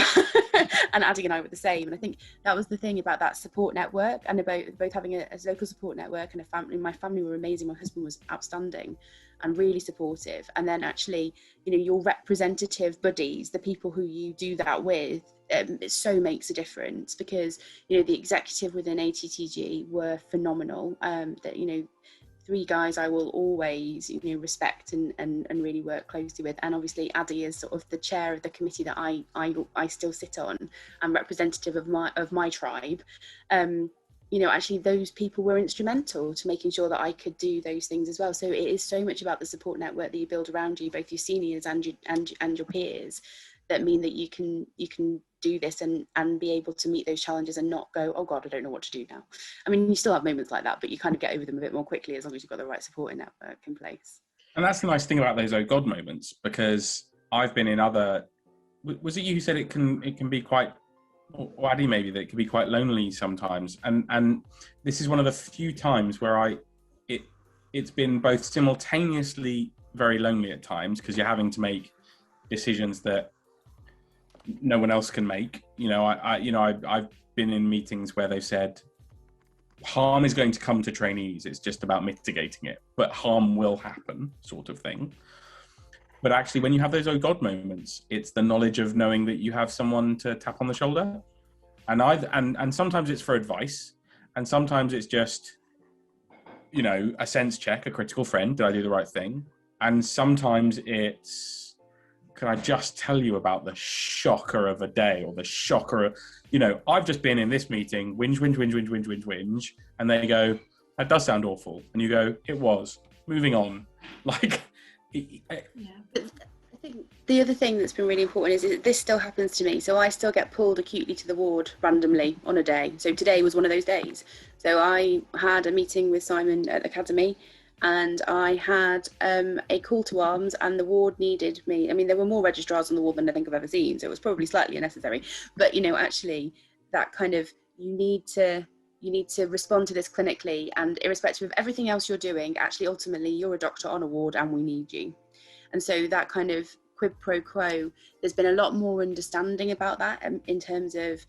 S20: Addie and I were the same. And I think that was the thing about that support network, and about both having a local support network and a family. My family were amazing. My husband was outstanding and really supportive. And then actually, your representative buddies, the people who you do that with, it so makes a difference, because the executive within ATTG were phenomenal. That 3 guys I will always respect and really work closely with. And obviously Addie is sort of the chair of the committee that I still sit on, and representative of my tribe. Actually those people were instrumental to making sure that I could do those things as well. So it is so much about the support network that you build around you, both your seniors and your peers, that mean that you can do this and be able to meet those challenges and not go, oh God, I don't know what to do now. I mean, you still have moments like that, but you kind of get over them a bit more quickly as long as you've got the right supporting network in place.
S19: And that's the nice thing about those oh God moments, because I've been in other, was it you who said it can be quite, or Addie maybe, that it can be quite lonely sometimes. And this is one of the few times where it's been both simultaneously very lonely at times, because you're having to make decisions that no one else can make. I've been in meetings where they've said harm is going to come to trainees, it's just about mitigating it, but harm will happen, sort of thing. But actually, when you have those oh God moments, it's the knowledge of knowing that you have someone to tap on the shoulder, and sometimes it's for advice, and sometimes it's just a sense check, a critical friend, did I do the right thing? And sometimes it's, can I just tell you about the shocker of a day, or the shocker of, I've just been in this meeting, whinge, and they go, that does sound awful. And you go, it was, moving on.
S20: Yeah, but I think the other thing that's been really important is that this still happens to me. So I still get pulled acutely to the ward randomly on a day. So today was one of those days. So I had a meeting with Simon at the Academy, and I had a call to arms, and the ward needed me. I mean, there were more registrars on the ward than I think I've ever seen, so it was probably slightly unnecessary. But actually, that kind of, you need to respond to this clinically, and irrespective of everything else you're doing, actually, ultimately, you're a doctor on a ward, and we need you. And so that kind of quid pro quo, there's been a lot more understanding about that in terms of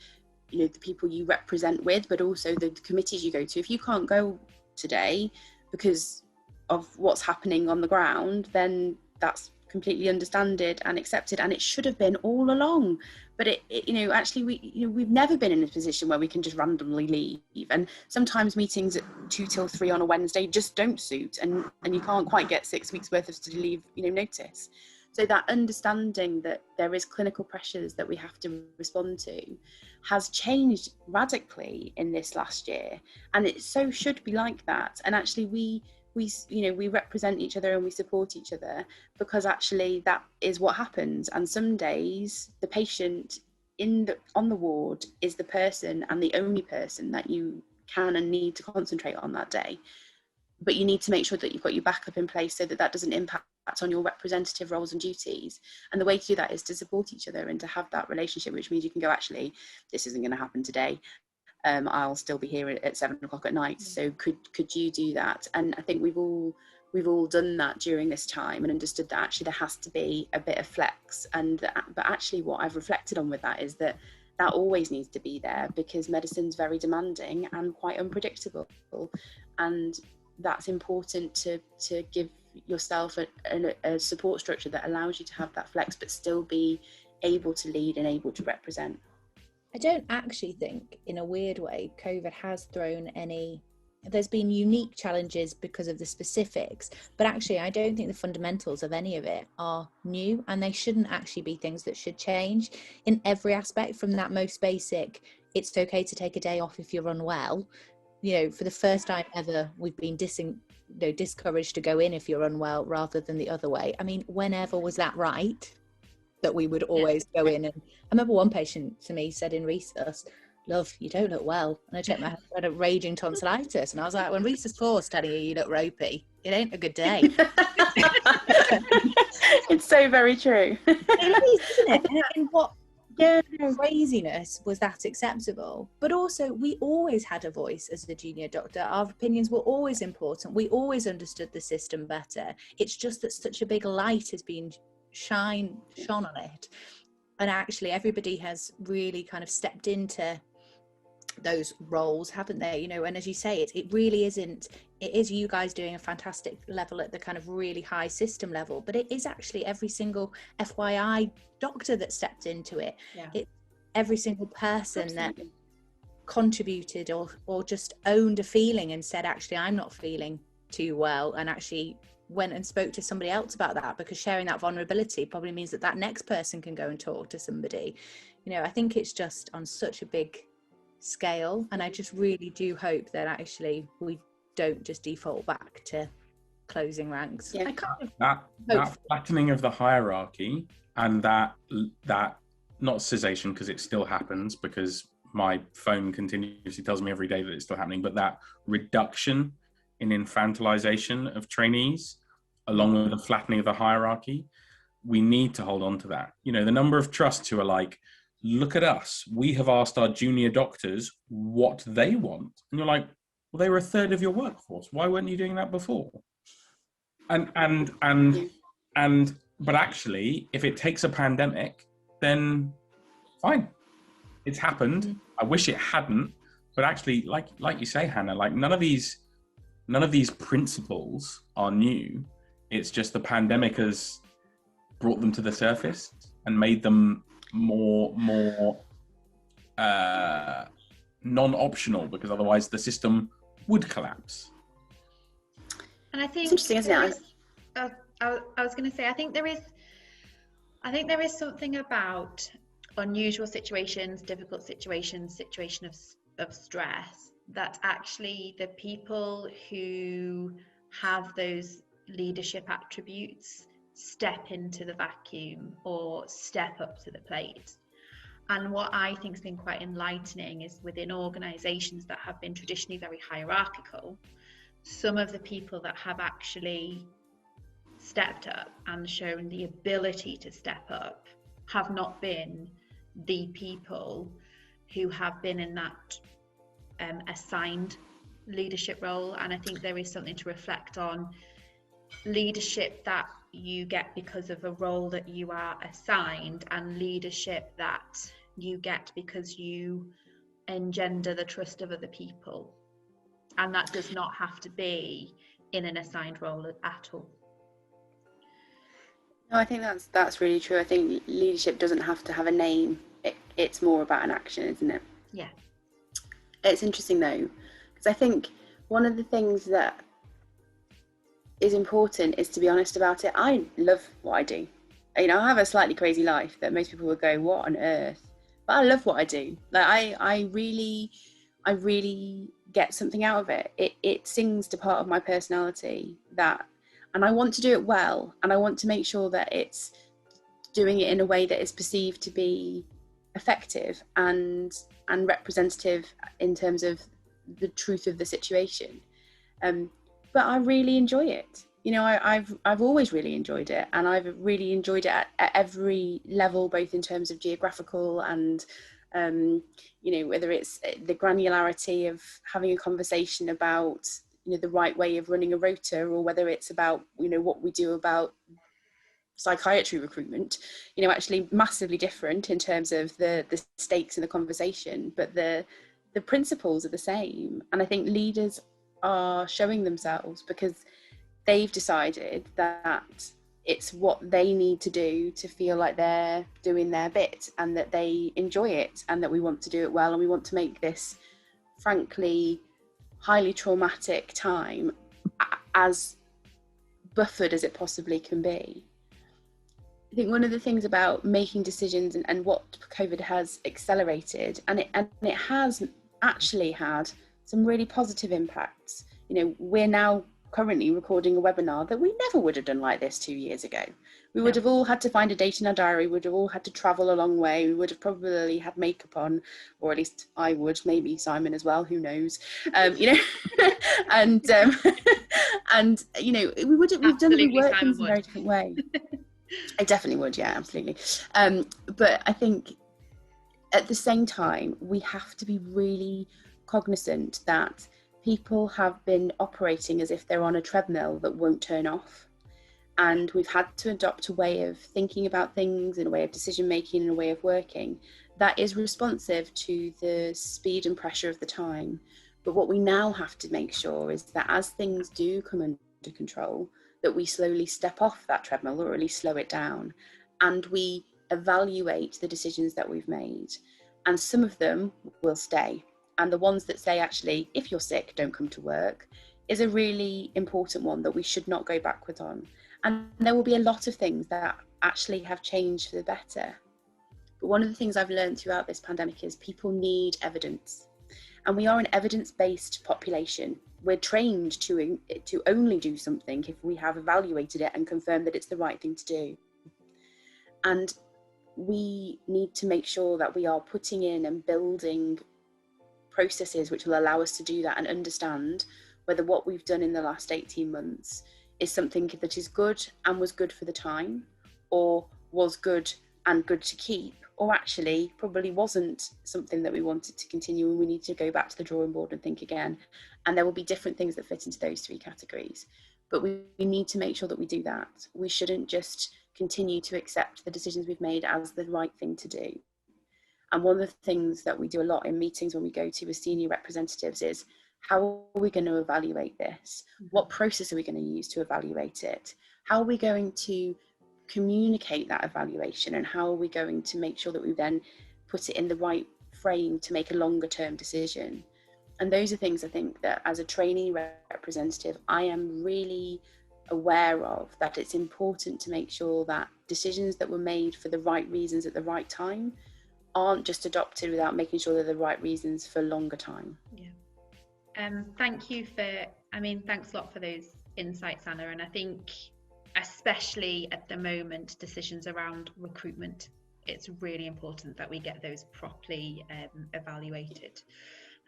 S20: the people you represent with, but also the committees you go to. If you can't go today because of what's happening on the ground, then that's completely understood and accepted, and it should have been all along. But actually we've never been in a position where we can just randomly leave, and sometimes meetings at 2 till 3 on a Wednesday just don't suit, and you can't quite get 6 weeks worth of study leave notice. So that understanding that there is clinical pressures that we have to respond to has changed radically in this last year, and it so should be like that. And actually we represent each other and we support each other, because actually that is what happens. And some days the patient on the ward is the person and the only person that you can and need to concentrate on that day. But you need to make sure that you've got your backup in place so that doesn't impact on your representative roles and duties. And the way to do that is to support each other and to have that relationship, which means you can go, actually, this isn't going to happen today. I'll still be here at 7 o'clock at night. So could you do that? And I think we've all done that during this time and understood that actually there has to be a bit of flex. But actually what I've reflected on with that is that always needs to be there, because medicine's very demanding and quite unpredictable. And that's important to give yourself a support structure that allows you to have that flex, but still be able to lead and able to represent.
S16: I don't actually think, in a weird way, COVID has thrown there's been unique challenges because of the specifics, but actually I don't think the fundamentals of any of it are new, and they shouldn't actually be things that should change in every aspect, from that most basic, it's okay to take a day off if you're unwell. For the first time ever, we've been discouraged to go in if you're unwell rather than the other way. I mean, whenever was that right? That we would always go in. And I remember one patient to me said in resus, "Love, you don't look well." And I checked my head, I had a raging tonsillitis. And I was like, when resus 4's telling you look ropey, it ain't a good day.
S20: It's so very true.
S16: It is, isn't it? And what craziness was that acceptable? But also, we always had a voice as the junior doctor. Our opinions were always important. We always understood the system better. It's just that such a big light has been shone on it, and actually everybody has really kind of stepped into those roles, haven't they? And as you say, it really isn't, it is you guys doing a fantastic level at the kind of really high system level, but it is actually every single FYI doctor that stepped into it. It's every single person that contributed or just owned a feeling and said, actually, I'm not feeling too well, and actually went and spoke to somebody else about that, because sharing that vulnerability probably means that next person can go and talk to somebody. I think it's just on such a big scale, and I just really do hope that actually we don't just default back to closing ranks. I kind of
S19: that flattening of the hierarchy, and that not cessation, because it still happens, because my phone continuously tells me every day that it's still happening, but that reduction in infantilization of trainees, along with the flattening of the hierarchy, we need to hold on to that. The number of trusts who are like, look at us, we have asked our junior doctors what they want. And you're like, well, they were a third of your workforce. Why weren't you doing that before? But actually, if it takes a pandemic, then fine. It's happened. I wish it hadn't. But actually, like you say, Hannah, like none of these principles are new. It's just the pandemic has brought them to the surface and made them more non-optional, because otherwise the system would collapse.
S18: And I think
S20: it's interesting, isn't it?
S18: I was going to say, I think there is something about unusual situations, difficult situations, situation of stress, that actually the people who have those leadership attributes step into the vacuum or step up to the plate. And what I think has been quite enlightening is within organisations that have been traditionally very hierarchical, some of the people that have actually stepped up and shown the ability to step up have not been the people who have been in that assigned leadership role. And I think there is something to reflect on leadership that you get because of a role that you are assigned, and leadership that you get because you engender the trust of other people. And that does not have to be in an assigned role at all.
S20: No, I think that's really true. I think leadership doesn't have to have a name. It's more about an action, isn't it?
S18: Yeah.
S20: It's interesting though, because I think one of the things that is important is to be honest about it. I love what I do. You know, I have a slightly crazy life that most people would go, "What on earth?" But I love what I do. Like I really get something out of it. It sings to part of my personality and I want to do it well, and I want to make sure that it's doing it in a way that is perceived to be effective and representative in terms of the truth of the situation. But I really enjoy it. You know, I've always really enjoyed it, and I've really enjoyed it at every level, both in terms of geographical and you know, whether it's the granularity of having a conversation about, you know, the right way of running a rota, or whether it's about, you know, what we do about psychiatry recruitment, you know, actually massively different in terms of the stakes in the conversation, but the principles are the same. And I think leaders are showing themselves because they've decided that it's what they need to do to feel like they're doing their bit, and that they enjoy it, and that we want to do it well, and we want to make this frankly highly traumatic time as buffered as it possibly can be. I think one of the things about making decisions and what COVID has accelerated, and it has actually had some really positive impacts. You know, we're now currently recording a webinar that we never would have done like this 2 years ago. We would have all had to find a date in our diary, we would have all had to travel a long way, we would have probably had makeup on, or at least I would, maybe Simon as well, who knows, you know, and you know, we've done the work in a very different way. I definitely would, yeah, absolutely. But I think at the same time, we have to be really cognizant that people have been operating as if they're on a treadmill that won't turn off. And we've had to adopt a way of thinking about things, and a way of decision making, and a way of working that is responsive to the speed and pressure of the time. But what we now have to make sure is that as things do come under control, that we slowly step off that treadmill, or at least slow it down, and we evaluate the decisions that we've made. And some of them will stay. And the ones that say, actually, if you're sick, don't come to work, is a really important one that we should not go backwards on. And there will be a lot of things that actually have changed for the better. But one of the things I've learned throughout this pandemic is people need evidence. And we are an evidence-based population. We're trained to only do something if we have evaluated it and confirmed that it's the right thing to do. And we need to make sure that we are putting in and building processes which will allow us to do that, and understand whether what we've done in the last 18 months is something that is good and was good for the time, or was good and good to keep, or actually probably wasn't something that we wanted to continue, and we need to go back to the drawing board and think again. And there will be different things that fit into those three categories, but we need to make sure that we do that. We shouldn't just continue to accept the decisions we've made as the right thing to do. And one of the things that we do a lot in meetings when we go to as senior representatives is, how are we going to evaluate this? What process are we going to use to evaluate it? How are we going to communicate that evaluation? And how are we going to make sure that we then put it in the right frame to make a longer term decision? And those are things I think that as a trainee representative, I am really aware of, that it's important to make sure that decisions that were made for the right reasons at the right time aren't just adopted without making sure they're the right reasons for longer time.
S18: Yeah. Thank you thanks a lot for those insights, Anna. And I think especially at the moment, decisions around recruitment, it's really important that we get those properly evaluated.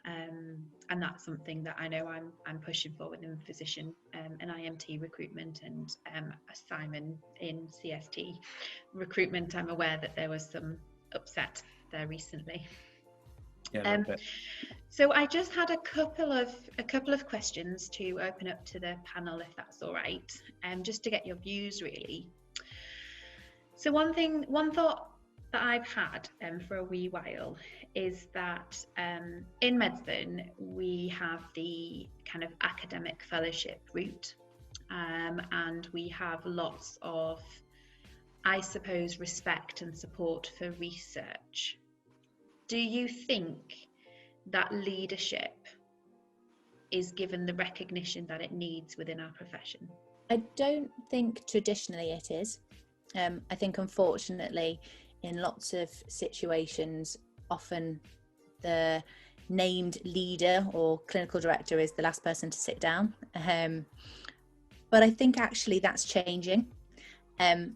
S18: And that's something that I know I'm pushing for within physician and IMT recruitment, and Simon in CST recruitment. I'm aware that there was some upset there recently.
S19: Yeah,
S18: so I just had a couple of questions to open up to the panel, if that's all right, just to get your views really. So one thought that I've had for a wee while is that in medicine we have the kind of academic fellowship route, and we have lots of
S21: I suppose, respect and support for research. Do you think that leadership is given the recognition that it needs within our profession?
S16: I don't think traditionally it is. I think unfortunately in lots of situations often the named leader or clinical director is the last person to sit down. But I think actually that's changing. And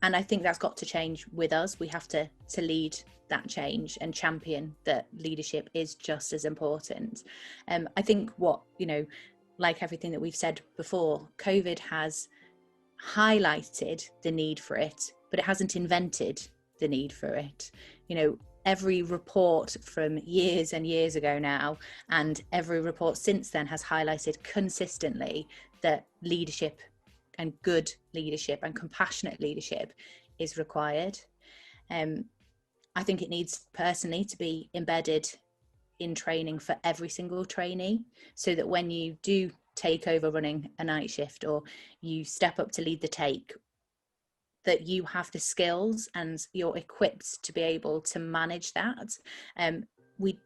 S16: I think that's got to change with us. We have to lead that change and champion that leadership is just as important. I think what, like everything that we've said before, COVID has highlighted the need for it, but it hasn't invented the need for it. Every report from years and years ago now, and every report since then has highlighted consistently that leadership and good leadership and compassionate leadership is required. I think it needs personally to be embedded in training for every single trainee, so that when you do take over running a night shift or you step up to lead the take, that you have the skills and you're equipped to be able to manage that. We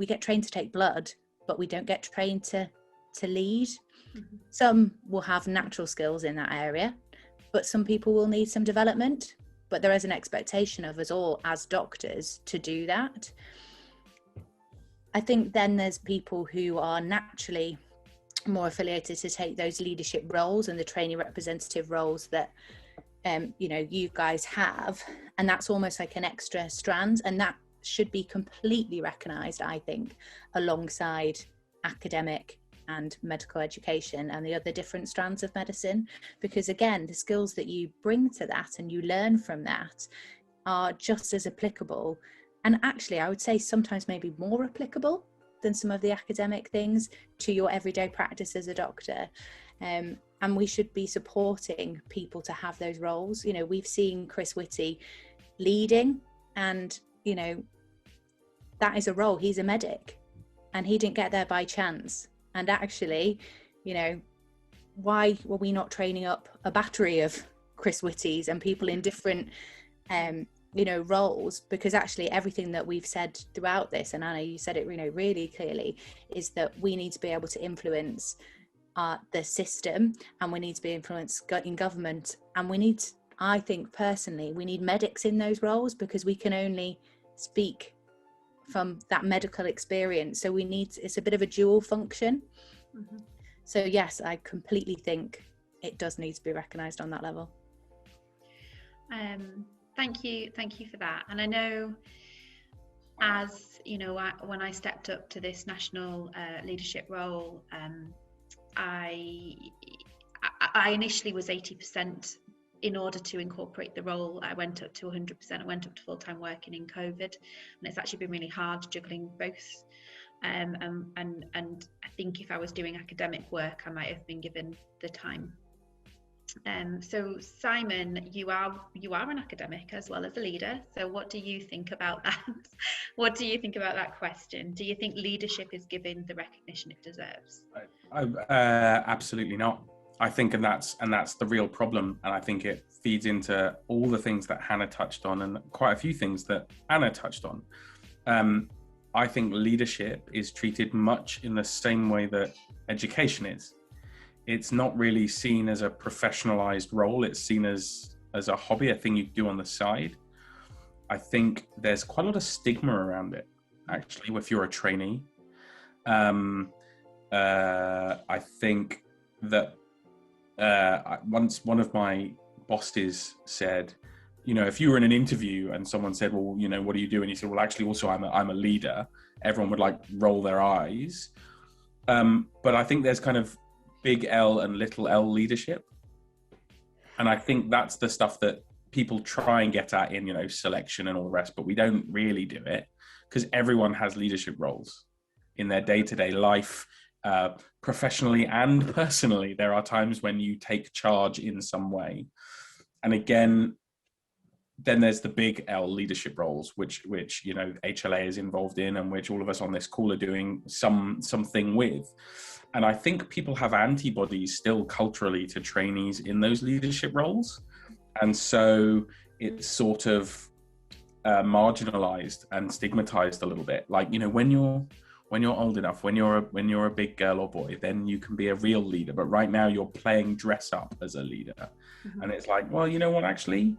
S16: get trained to take blood, but we don't get trained to lead. Mm-hmm. Some will have natural skills in that area, but some people will need some development. But there is an expectation of us all as doctors to do that. I think then there's people who are naturally more affiliated to take those leadership roles and the trainee representative roles that you guys have, and that's almost like an extra strand, and that should be completely recognised, I think, alongside academic and medical education and the other different strands of medicine, because again, the skills that you bring to that and you learn from that are just as applicable, and actually I would say sometimes maybe more applicable than some of the academic things to your everyday practice as a doctor. And we should be supporting people to have those roles. We've seen Chris Whitty leading, and that is a role. He's a medic and he didn't get there by chance. And actually, why were we not training up a battery of Chris Whittys and people in different roles? Because actually everything that we've said throughout this, and Anna, you said it really clearly, is that we need to be able to influence the system, and we need to be influenced in government, and we need, I think personally, we need medics in those roles, because we can only speak from that medical experience. So it's a bit of a dual function. Mm-hmm. So yes, I completely think it does need to be recognised on that level.
S21: Thank you for that. And I know, as when I stepped up to this national leadership role, I initially was 80%. In order to incorporate the role, I went up to 100%. I went up to full-time working in COVID, and it's actually been really hard juggling both. And I think if I was doing academic work, I might have been given the time. So Simon, you are an academic as well as a leader. So what do you think about that? What do you think about that question? Do you think leadership is given the recognition it deserves?
S19: Absolutely not. I think, and that's the real problem. And I think it feeds into all the things that Hannah touched on, and quite a few things that Anna touched on. I think leadership is treated much in the same way that education is. It's not really seen as a professionalized role. It's seen as a hobby, a thing you do on the side. I think there's quite a lot of stigma around it, actually, if you're a trainee. I think that once one of my bosses said, if you were in an interview and someone said, well, what do you do? And you said, well, actually, also I'm a leader. Everyone would roll their eyes. But I think there's kind of big L and little L leadership. And I think that's the stuff that people try and get at in, selection and all the rest, but we don't really do it, because everyone has leadership roles in their day-to-day life, professionally and personally. There are times when you take charge in some way. And again, then there's the big L leadership roles, which HLA is involved in, and which all of us on this call are doing something with. And I think people have antibodies still culturally to trainees in those leadership roles. And so it's sort of marginalized and stigmatized a little bit. Like, you know, when you're old enough, when you're a big girl or boy, then you can be a real leader. But right now you're playing dress up as a leader. Mm-hmm. And it's like, well, you know what, actually,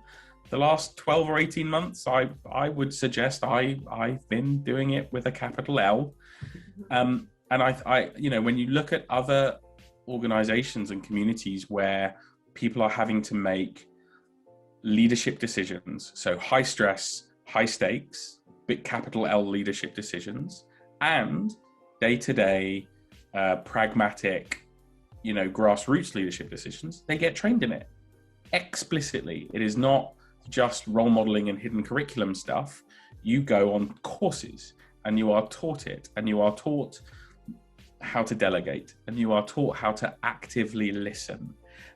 S19: the last 12 or 18 months, I would suggest I've been doing it with a capital L. And I, you know, when you look at other organizations and communities where people are having to make leadership decisions, so high stress, high stakes, big capital L leadership decisions, and day-to-day pragmatic, you know, grassroots leadership decisions, they get trained in it explicitly. It is not just role modeling and hidden curriculum stuff. You go on courses and you are taught it, and you are taught how to delegate, and you are taught how to actively listen,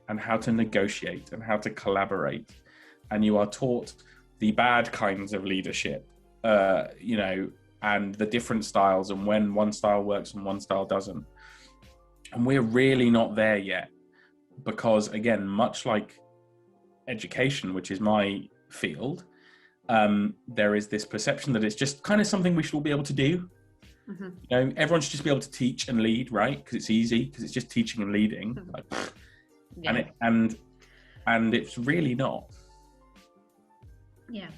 S19: and how to negotiate, and how to collaborate, and you are taught the bad kinds of leadership, you know, and the different styles, and when one style works and one style doesn't. And we're really not there yet, because again, much like education, which is my field, there is this perception that it's just kind of something we should all be able to do. Mm-hmm. You know, everyone should just be able to teach and lead, right? Because it's easy, because it's just teaching and leading. Mm-hmm. Like, yeah. And it's really not.
S21: Yeah,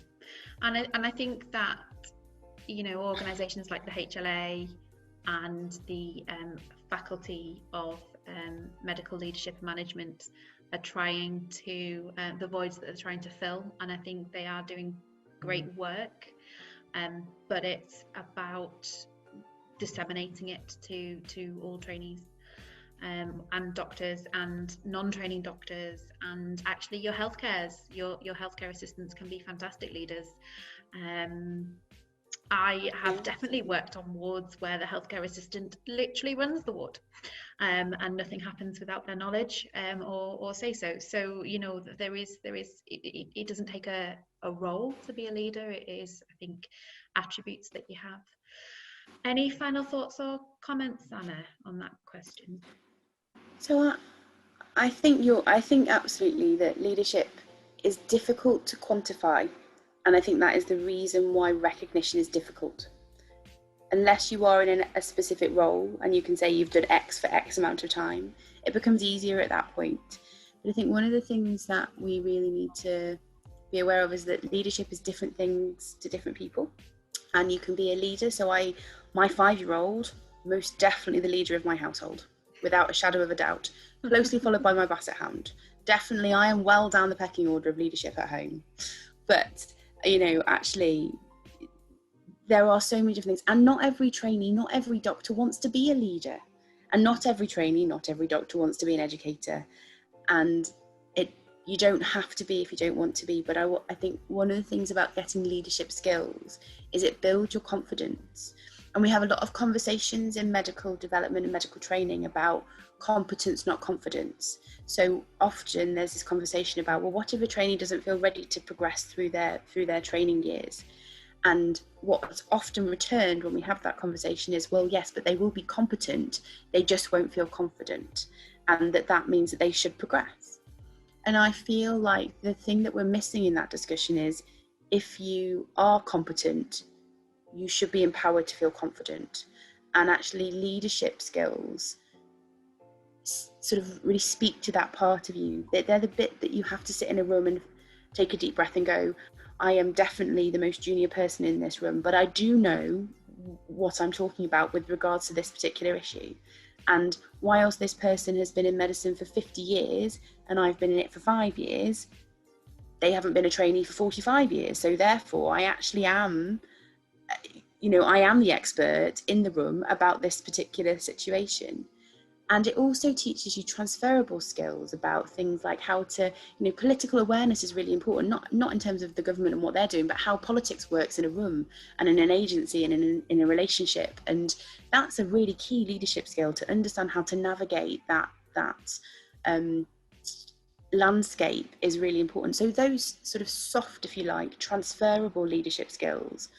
S21: and I think that, you know, organisations like the HLA and the Faculty of Medical Leadership and Management are trying to the voids that they're trying to fill, and I think they are doing great work. But it's about disseminating it to all trainees and doctors and non-training doctors, and actually your healthcare assistants can be fantastic leaders. I have definitely worked on wards where the healthcare assistant literally runs the ward, and nothing happens without their knowledge or say so. So, you know, it doesn't take a role to be a leader. It is, I think, attributes that you have. Any final thoughts or comments, Anna, on that question?
S20: So I think absolutely that leadership is difficult to quantify. And I think that is the reason why recognition is difficult. Unless you are in a specific role and you can say you've done X for X amount of time, it becomes easier at that point. But I think one of the things that we really need to be aware of is that leadership is different things to different people. And you can be a leader. So my 5-year-old, most definitely the leader of my household, without a shadow of a doubt, closely followed by my basset hound. Definitely, I am well down the pecking order of leadership at home. But, you know, actually, there are so many different things. And not every trainee, not every doctor wants to be a leader. And not every trainee, not every doctor wants to be an educator. And you don't have to be if you don't want to be. But I think one of the things about getting leadership skills is it builds your confidence. And we have a lot of conversations in medical development and medical training about competence, not confidence. So often there's this conversation about, well, what if a trainee doesn't feel ready to progress through their training years? And what's often returned when we have that conversation is, well, yes, but they will be competent, they just won't feel confident. And that means that they should progress. And I feel like the thing that we're missing in that discussion is, if you are competent, you should be empowered to feel confident. And actually leadership skills sort of really speak to that part of you. They're the bit that you have to sit in a room and take a deep breath and go, I am definitely the most junior person in this room, but I do know what I'm talking about with regards to this particular issue. And whilst this person has been in medicine for 50 years and I've been in it for 5 years, they haven't been a trainee for 45 years. So therefore I actually am, I am the expert in the room about this particular situation. And it also teaches you transferable skills about things like how to, political awareness is really important, not in terms of the government and what they're doing, but how politics works in a room and in an agency and in a relationship. And that's a really key leadership skill, to understand how to navigate that landscape is really important. So those sort of soft, if you like, transferable leadership skills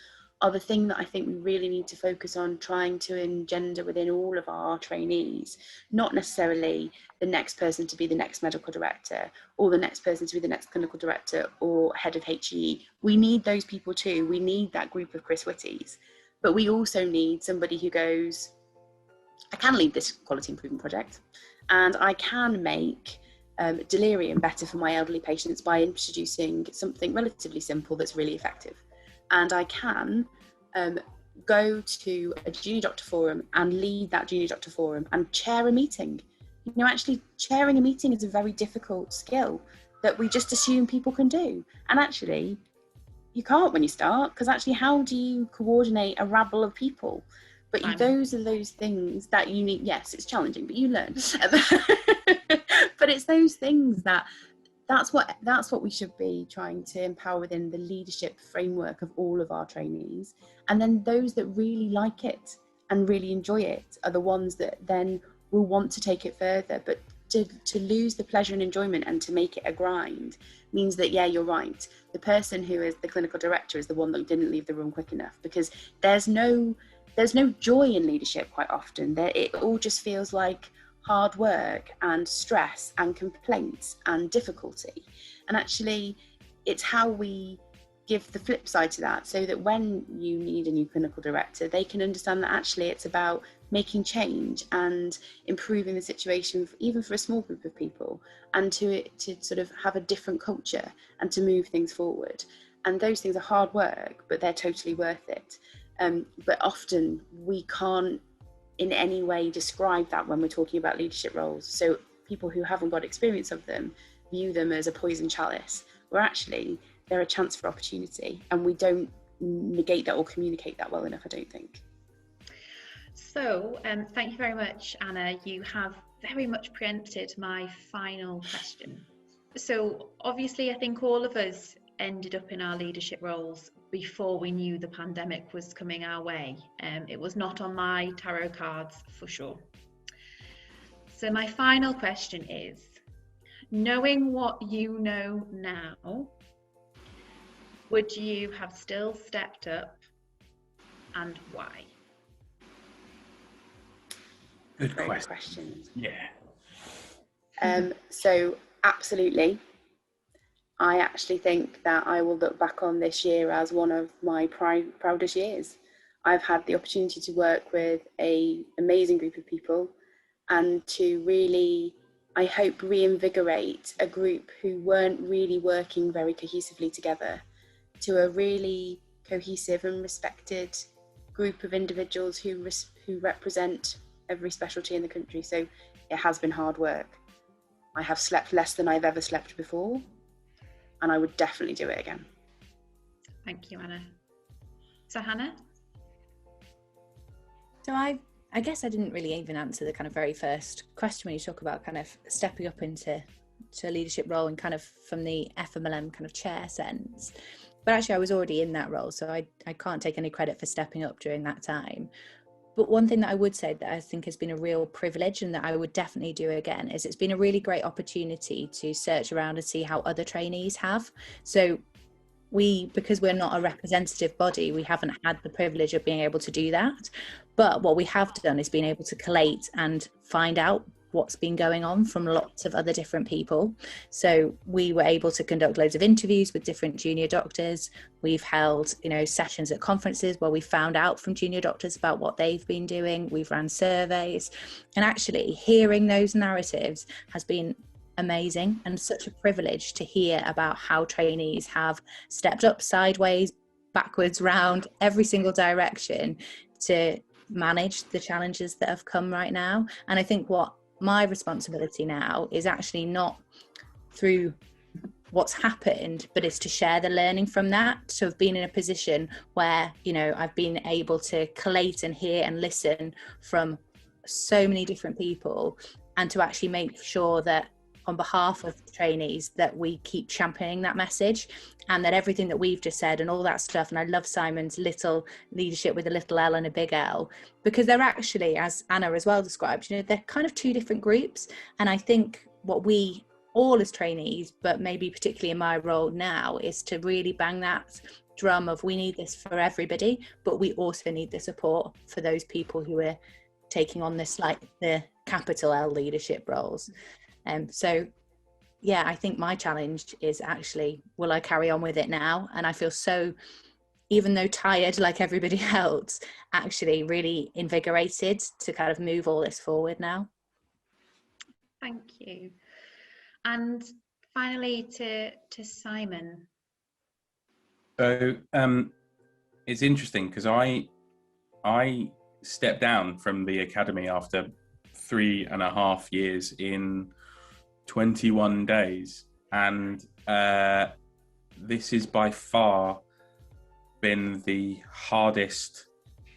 S20: are the thing that I think we really need to focus on trying to engender within all of our trainees, not necessarily the next person to be the next medical director or the next person to be the next clinical director or head of HE. We need those people too. We need that group of Chris Whitties, but we also need somebody who goes, I can lead this quality improvement project and I can make delirium better for my elderly patients by introducing something relatively simple that's really effective. And I can go to a junior doctor forum and lead that junior doctor forum and chair a meeting. You know, actually chairing a meeting is a very difficult skill that we just assume people can do. And actually, you can't when you start, because actually how do you coordinate a rabble of people? But those are those things that you need. Yes, it's challenging, but you learn. But it's those things that's what we should be trying to empower within the leadership framework of all of our trainees. And then those that really like it and really enjoy it are the ones that then will want to take it further. But to lose the pleasure and enjoyment and to make it a grind means that, yeah, you're right. The person who is the clinical director is the one that didn't leave the room quick enough, because there's no joy in leadership quite often. It all just feels like hard work and stress and complaints and difficulty. And actually, it's how we give the flip side to that, so that when you need a new clinical director, they can understand that actually it's about making change and improving the situation, even for a small group of people, and to sort of have a different culture and to move things forward. And those things are hard work, but they're totally worth it. But often we can't in any way describe that when we're talking about leadership roles. So people who haven't got experience of them view them as a poison chalice, where actually they're a chance for opportunity, and we don't negate that or communicate that well enough, I don't think.
S21: So thank you very much, Anna. You have very much preempted my final question. So obviously I think all of us ended up in our leadership roles before we knew the pandemic was coming our way. It was not on my tarot cards for sure. So my final question is, knowing what you know now, would you have still stepped up, and why?
S19: Good
S20: Great question.
S19: Yeah.
S20: So absolutely. I actually think that I will look back on this year as one of my proudest years. I've had the opportunity to work with an amazing group of people and to really, I hope, reinvigorate a group who weren't really working very cohesively together to a really cohesive and respected group of individuals who represent every specialty in the country. So it has been hard work. I have slept less than I've ever slept before, and I would definitely do it again.
S21: Thank you, Anna. So Hannah?
S16: So I guess I didn't really even answer the kind of very first question when you talk about kind of stepping up into a leadership role and kind of from the FMLM kind of chair sense. But actually I was already in that role, so I can't take any credit for stepping up during that time. But one thing that I would say that I think has been a real privilege and that I would definitely do again is it's been a really great opportunity to search around and see how other trainees have. So because we're not a representative body, we haven't had the privilege of being able to do that. But what we have done is being able to collate and find out what's been going on from lots of other different people. So we were able to conduct loads of interviews with different junior doctors. We've held, sessions at conferences where we found out from junior doctors about what they've been doing. We've ran surveys, and actually hearing those narratives has been amazing and such a privilege to hear about how trainees have stepped up, sideways, backwards, round, every single direction to manage the challenges that have come right now. And I think what my responsibility now is actually not through what's happened, but it's to share the learning from that. So I've been in a position where, I've been able to collate and hear and listen from so many different people, and to actually make sure that on behalf of the trainees that we keep championing that message, and that everything that we've just said and all that stuff. And I love Simon's little leadership with a little L and a big L, because they're actually, as Anna as well described, they're kind of two different groups. And I think what we all as trainees, but maybe particularly in my role now, is to really bang that drum of we need this for everybody, but we also need the support for those people who are taking on this, like the capital L leadership roles. So yeah, I think my challenge is actually, will I carry on with it now? And I feel so, even though tired like everybody else, actually really invigorated to kind of move all this forward now.
S21: Thank you. And finally to Simon.
S19: So it's interesting because I stepped down from the academy after 3.5 years in 21 days, and this has by far been the hardest,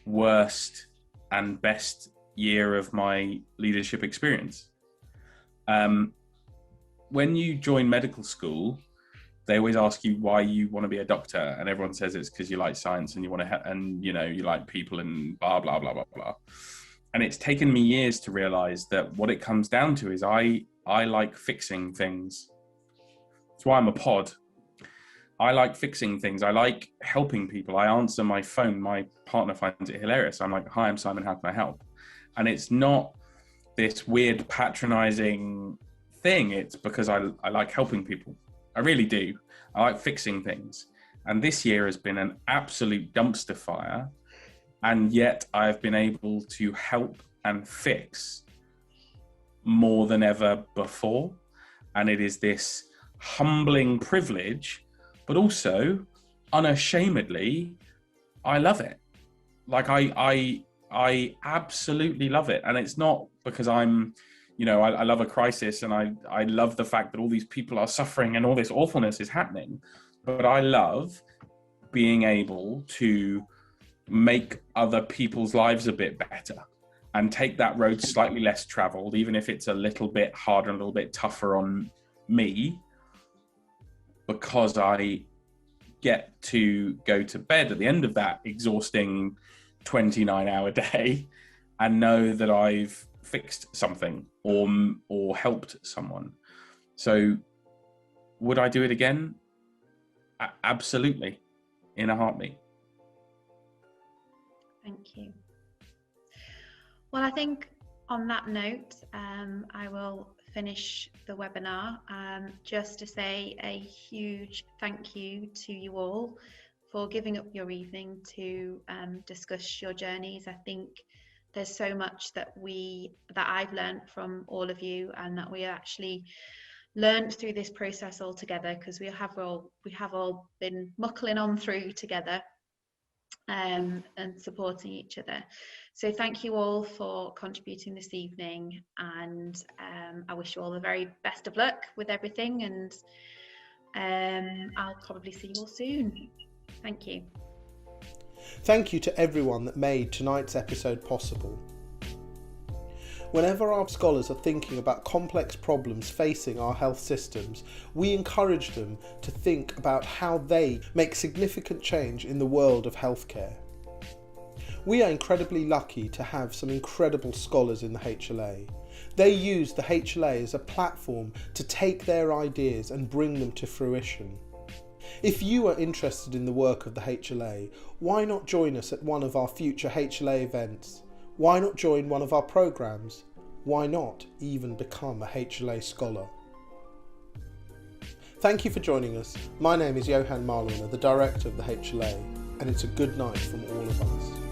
S19: worst and best year of my leadership experience. When you join medical school, they always ask you why you want to be a doctor, and everyone says it's because you like science and you want to and you like people and blah blah blah blah blah. And it's taken me years to realize that what it comes down to is I like fixing things. That's why I'm a pod. I like fixing things. I like helping people. I answer my phone. My partner finds it hilarious. I'm like, "Hi, I'm Simon. How can I help?" And it's not this weird patronizing thing. It's because I like helping people. I really do. I like fixing things. And this year has been an absolute dumpster fire. And yet I've been able to help and fix more than ever before. And it is this humbling privilege, but also unashamedly, I love it. Like I absolutely love it. And it's not because I'm, I love a crisis, and I love the fact that all these people are suffering and all this awfulness is happening. But I love being able to make other people's lives a bit better and take that road slightly less traveled, even if it's a little bit harder and a little bit tougher on me, because I get to go to bed at the end of that exhausting 29-hour day and know that I've fixed something or helped someone. So would I do it again? Absolutely, in a heartbeat.
S21: Thank you. Well, I think on that note, I will finish the webinar just to say a huge thank you to you all for giving up your evening to discuss your journeys. I think there's so much that I've learned from all of you, and that we actually learned through this process all together, because we have all been muckling on through together and supporting each other. So thank you all for contributing this evening, and I wish you all the very best of luck with everything, and I'll probably see you all soon. Thank you.
S10: Thank you to everyone that made tonight's episode possible. Whenever our scholars are thinking about complex problems facing our health systems, we encourage them to think about how they make significant change in the world of healthcare. We are incredibly lucky to have some incredible scholars in the HLA. They use the HLA as a platform to take their ideas and bring them to fruition. If you are interested in the work of the HLA, why not join us at one of our future HLA events? Why not join one of our programs? Why not even become a HLA scholar? Thank you for joining us. My name is Johan Marliner, the director of the HLA, and it's a good night from all of us.